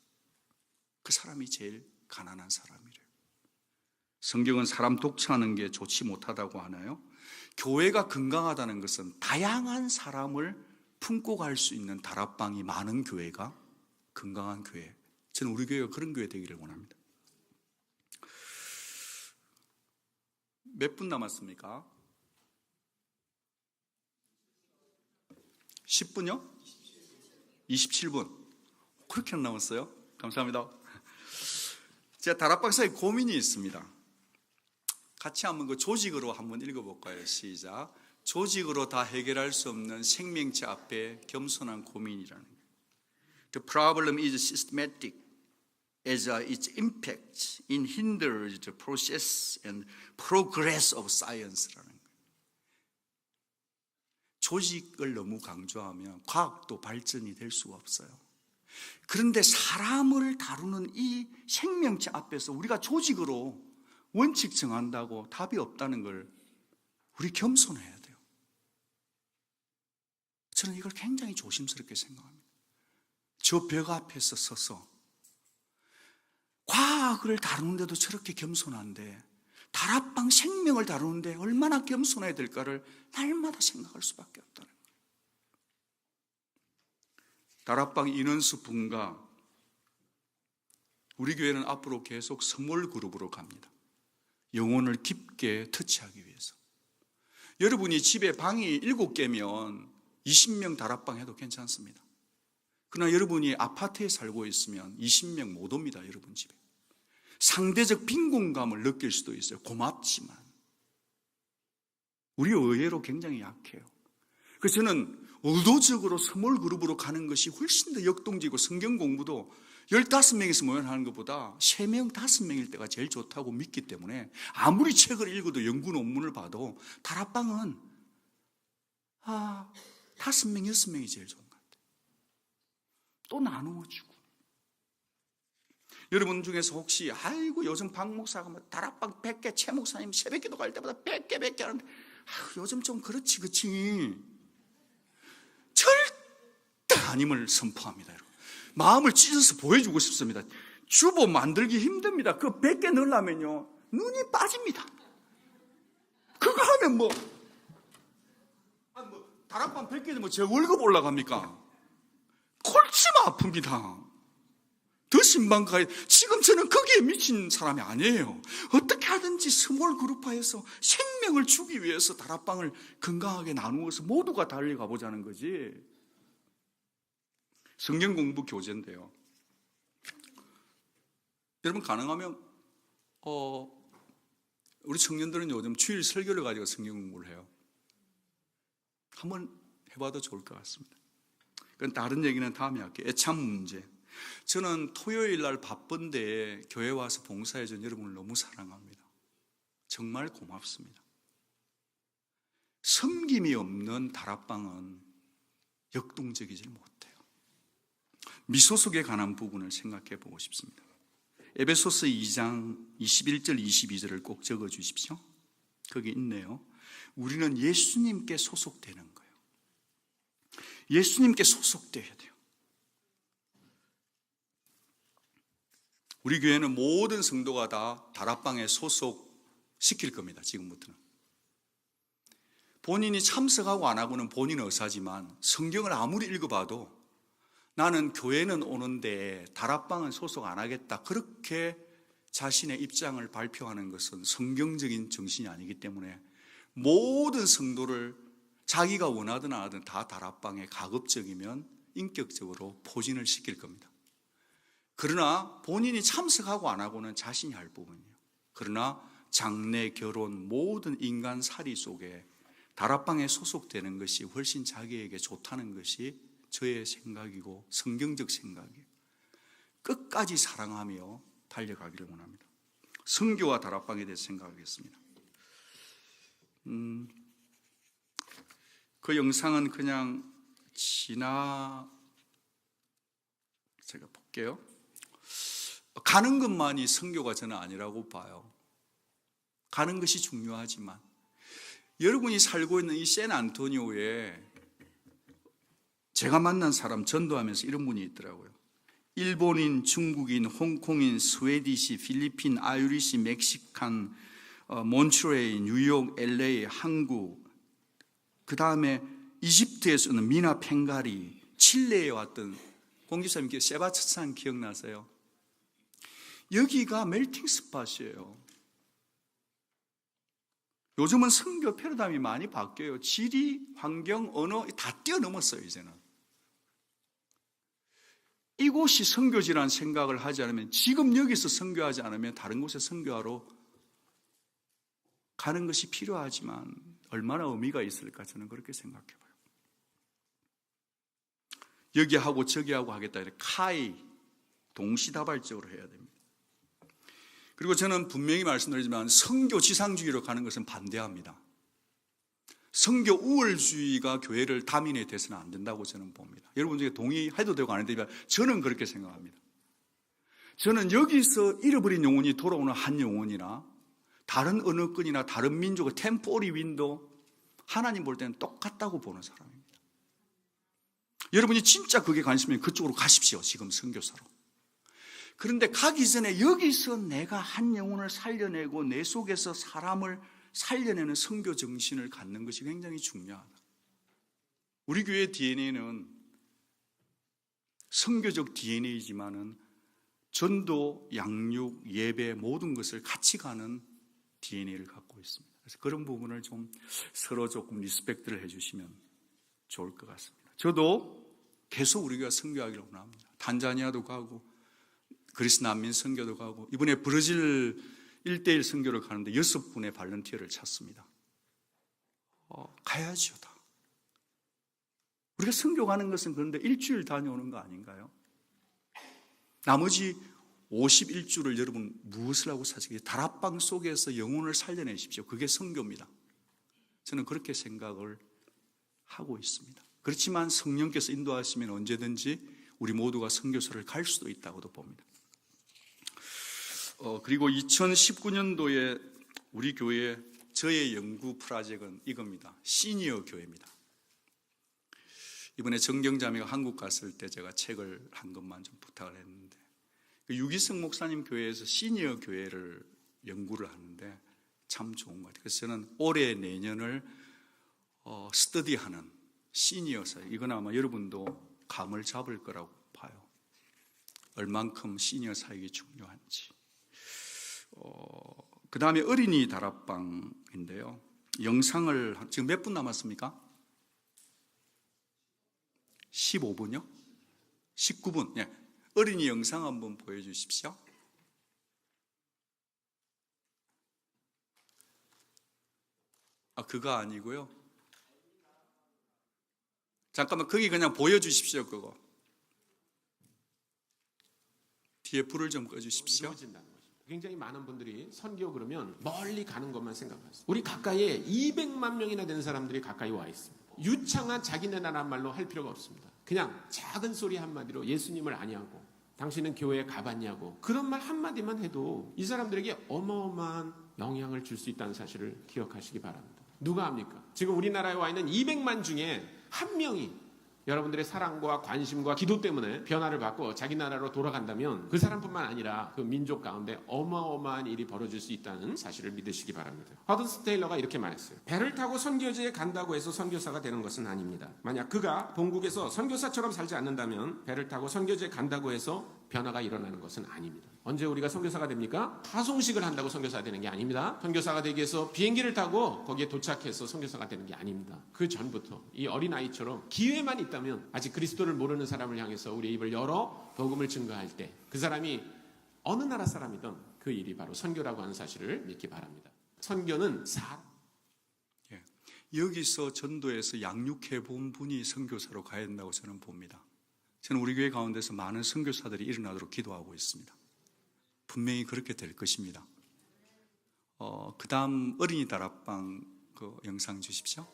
그 사람이 제일 가난한 사람이래요. 성경은 사람 독차하는 게 좋지 못하다고 하나요? 교회가 건강하다는 것은 다양한 사람을 품고 갈 수 있는 다락방이 많은 교회가 건강한 교회. 저는 우리 교회가 그런 교회 되기를 원합니다. 몇 분 남았습니까? 10분요? 27분. 그렇게 안 남았어요? 감사합니다. 제가 다락방사에 고민이 있습니다. 같이 한번 그 조직으로 한번 읽어볼까요? 시작. 조직으로 다 해결할 수 없는 생명체 앞에 겸손한 고민이라는 거예요. The problem is systematic as its impact in hinders the process and progress of science라는 거예요. 조직을 너무 강조하면 과학도 발전이 될 수가 없어요. 그런데 사람을 다루는 이 생명체 앞에서 우리가 조직으로 원칙 정한다고 답이 없다는 걸 우리 겸손해야 돼요. 저는 이걸 굉장히 조심스럽게 생각합니다. 저 벽 앞에서 서서 과학을 다루는데도 저렇게 겸손한데 다락방 생명을 다루는데 얼마나 겸손해야 될까를 날마다 생각할 수밖에 없다는 거예요. 다락방 인원수 분과 우리 교회는 앞으로 계속 스몰 그룹으로 갑니다. 영혼을 깊게 터치하기 위해서. 여러분이 집에 방이 7개면 20명 다락방 해도 괜찮습니다. 그러나 여러분이 아파트에 살고 있으면 20명 못 옵니다. 여러분 집에. 상대적 빈곤감을 느낄 수도 있어요. 고맙지만. 우리 의외로 굉장히 약해요. 그래서 저는 의도적으로 스몰 그룹으로 가는 것이 훨씬 더 역동적이고 성경 공부도 15명에서 모여 하는 것보다 3명, 5명일 때가 제일 좋다고 믿기 때문에 아무리 책을 읽어도 연구 논문을 봐도 다락방은 5명, 6명이 제일 좋은 것 같아요. 또 나누어주고. 여러분 중에서 혹시 아이고 요즘 박 목사가 다락방 100개, 최 목사님 새벽기도 갈 때마다 100개 하는데 요즘 좀 그렇지 절대 아님을 선포합니다. 여러분. 마음을 찢어서 보여주고 싶습니다. 주보 만들기 힘듭니다. 그 100개 넣으려면요 눈이 빠집니다. 그거 하면 다락방 100개 되면 제 월급 올라갑니까? 골치가 아픕니다. 더 신방가에 지금 저는 거기에 미친 사람이 아니에요. 어떻게 하든지 스몰 그룹화해서 생명을 주기 위해서 다락방을 건강하게 나누어서 모두가 달려가 보자는 거지. 성경 공부 교재인데요. 여러분 가능하면 우리 청년들은 요즘 주일 설교를 가지고 성경 공부를 해요. 한번 해봐도 좋을 것 같습니다. 그건 다른 얘기는 다음에 할게요. 애참 문제. 저는 토요일 날 바쁜데 교회 와서 봉사해준 여러분을 너무 사랑합니다. 정말 고맙습니다. 섬김이 없는 다락방은 역동적이지 못해요. 미소속에 관한 부분을 생각해 보고 싶습니다. 에베소서 2장 21절 22절을 꼭 적어 주십시오. 거기 있네요. 우리는 예수님께 소속되는 거예요. 예수님께 소속돼야 돼요. 우리 교회는 모든 성도가 다 다락방에 소속시킬 겁니다. 지금부터는. 본인이 참석하고 안 하고는 본인 의사지만 성경을 아무리 읽어봐도 나는 교회는 오는데 다락방은 소속 안 하겠다. 그렇게 자신의 입장을 발표하는 것은 성경적인 정신이 아니기 때문에 모든 성도를 자기가 원하든 안 하든 다 다락방에 가급적이면 인격적으로 포진을 시킬 겁니다. 그러나 본인이 참석하고 안 하고는 자신이 할 부분이에요. 그러나 장래, 결혼, 모든 인간살이 속에 다락방에 소속되는 것이 훨씬 자기에게 좋다는 것이 저의 생각이고 성경적 생각이에요. 끝까지 사랑하며 달려가기를 원합니다. 선교와 다락방에 대해서 생각하겠습니다. 그 영상은 그냥 제가 볼게요. 가는 것만이 선교가 저는 아니라고 봐요. 가는 것이 중요하지만 여러분이 살고 있는 이 샌안토니오에 제가 만난 사람 전도하면서 이런 분이 있더라고요. 일본인, 중국인, 홍콩인, 스웨디시, 필리핀, 아유리시, 멕시칸, 몬트레이, 뉴욕, LA, 한국, 그 다음에 이집트에서는 미나 펜가리, 칠레에 왔던 공기사님께 세바스찬 기억나세요? 여기가 멜팅 스팟이에요. 요즘은 선교 패러다임이 많이 바뀌어요. 지리, 환경, 언어 다 뛰어넘었어요. 이제는 이곳이 선교지라는 생각을 하지 않으면, 지금 여기서 선교하지 않으면 다른 곳에 선교하러 가는 것이 필요하지만 얼마나 의미가 있을까, 저는 그렇게 생각해 봐요. 여기 하고 저기 하고 하겠다 이렇게 카이 동시다발적으로 해야 됩니다. 그리고 저는 분명히 말씀드리지만 선교 지상주의로 가는 것은 반대합니다. 선교 우월주의가 교회를 다민해 돼서는 안 된다고 저는 봅니다. 여러분 중에 동의해도 되고 안 해도 되고, 저는 그렇게 생각합니다. 저는 여기서 잃어버린 영혼이 돌아오는 한 영혼이나 다른 언어권이나 다른 민족의 템포리 윈도, 하나님 볼 때는 똑같다고 보는 사람입니다. 여러분이 진짜 그게 관심이면 그쪽으로 가십시오. 지금 선교사로. 그런데 가기 전에 여기서 내가 한 영혼을 살려내고 내 속에서 사람을 살려내는 선교 정신을 갖는 것이 굉장히 중요하다. 우리 교회 DNA는 선교적 DNA이지만은 전도, 양육, 예배 모든 것을 같이 가는 DNA를 갖고 있습니다. 그래서 그런 부분을 좀 서로 조금 리스펙트를 해주시면 좋을 것 같습니다. 저도 계속 우리가 선교하기를 원합니다. 탄자니아도 가고 그리스 난민 선교도 가고, 이번에 브라질 1:1 선교를 가는데 6분의 발런티어를 찾습니다. 가야죠 다. 우리가 선교 가는 것은 그런데 일주일 다녀오는 거 아닌가요? 나머지 51주를 여러분 무엇을 하고 사시겠어요? 다락방 속에서 영혼을 살려내십시오. 그게 선교입니다. 저는 그렇게 생각을 하고 있습니다. 그렇지만 성령께서 인도하시면 언제든지 우리 모두가 선교소를 갈 수도 있다고도 봅니다. 그리고 2019년도에 우리 교회 저의 연구 프로젝트는 이겁니다. 시니어 교회입니다. 이번에 정경자매가 한국 갔을 때 제가 책을 한 것만 좀 부탁을 했는데, 유기성 목사님 교회에서 시니어 교회를 연구를 하는데 참 좋은 것 같아요. 그래서 저는 올해 내년을 스터디하는 시니어 사역, 이건 아마 여러분도 감을 잡을 거라고 봐요. 얼만큼 시니어 사역이 중요한지. 그 다음에 어린이 다락방인데요. 영상을 지금 몇 분 남았습니까? 15분요? 19분. 예. 어린이 영상 한번 보여주십시오. 그거 아니고요. 잠깐만, 거기 그냥 보여주십시오. 그거 뒤에 불을 좀 꺼주십시오. 굉장히 많은 분들이 선교 그러면 멀리 가는 것만 생각하세요. 우리 가까이에 200만 명이나 되는 사람들이 가까이 와 있습니다. 유창한 자기네 나라 말로 할 필요가 없습니다. 그냥 작은 소리 한마디로 예수님을 아냐고, 당신은 교회에 가봤냐고, 그런 말 한마디만 해도 이 사람들에게 어마어마한 영향을 줄 수 있다는 사실을 기억하시기 바랍니다. 누가 합니까? 지금 우리나라에 와 있는 200만 중에 한 명이 여러분들의 사랑과 관심과 기도 때문에 변화를 받고 자기 나라로 돌아간다면 그 사람뿐만 아니라 그 민족 가운데 어마어마한 일이 벌어질 수 있다는 사실을 믿으시기 바랍니다. 허든스 테일러가 이렇게 말했어요. 배를 타고 선교지에 간다고 해서 선교사가 되는 것은 아닙니다. 만약 그가 본국에서 선교사처럼 살지 않는다면 배를 타고 선교지에 간다고 해서 변화가 일어나는 것은 아닙니다. 언제 우리가 선교사가 됩니까? 파송식을 한다고 선교사가 되는 게 아닙니다. 선교사가 되기 위해서 비행기를 타고 거기에 도착해서 선교사가 되는 게 아닙니다. 그 전부터 이 어린아이처럼 기회만 있다면, 아직 그리스도를 모르는 사람을 향해서 우리의 입을 열어 복음을 증거할 때 그 사람이 어느 나라 사람이든 그 일이 바로 선교라고 하는 사실을 믿기 바랍니다. 선교는 여기서 전도에서 양육해 본 분이 선교사로 가야 된다고 저는 봅니다. 저는 우리 교회 가운데서 많은 선교사들이 일어나도록 기도하고 있습니다. 분명히 그렇게 될 것입니다. 그 다음 어린이 다락방 그 영상 주십시오.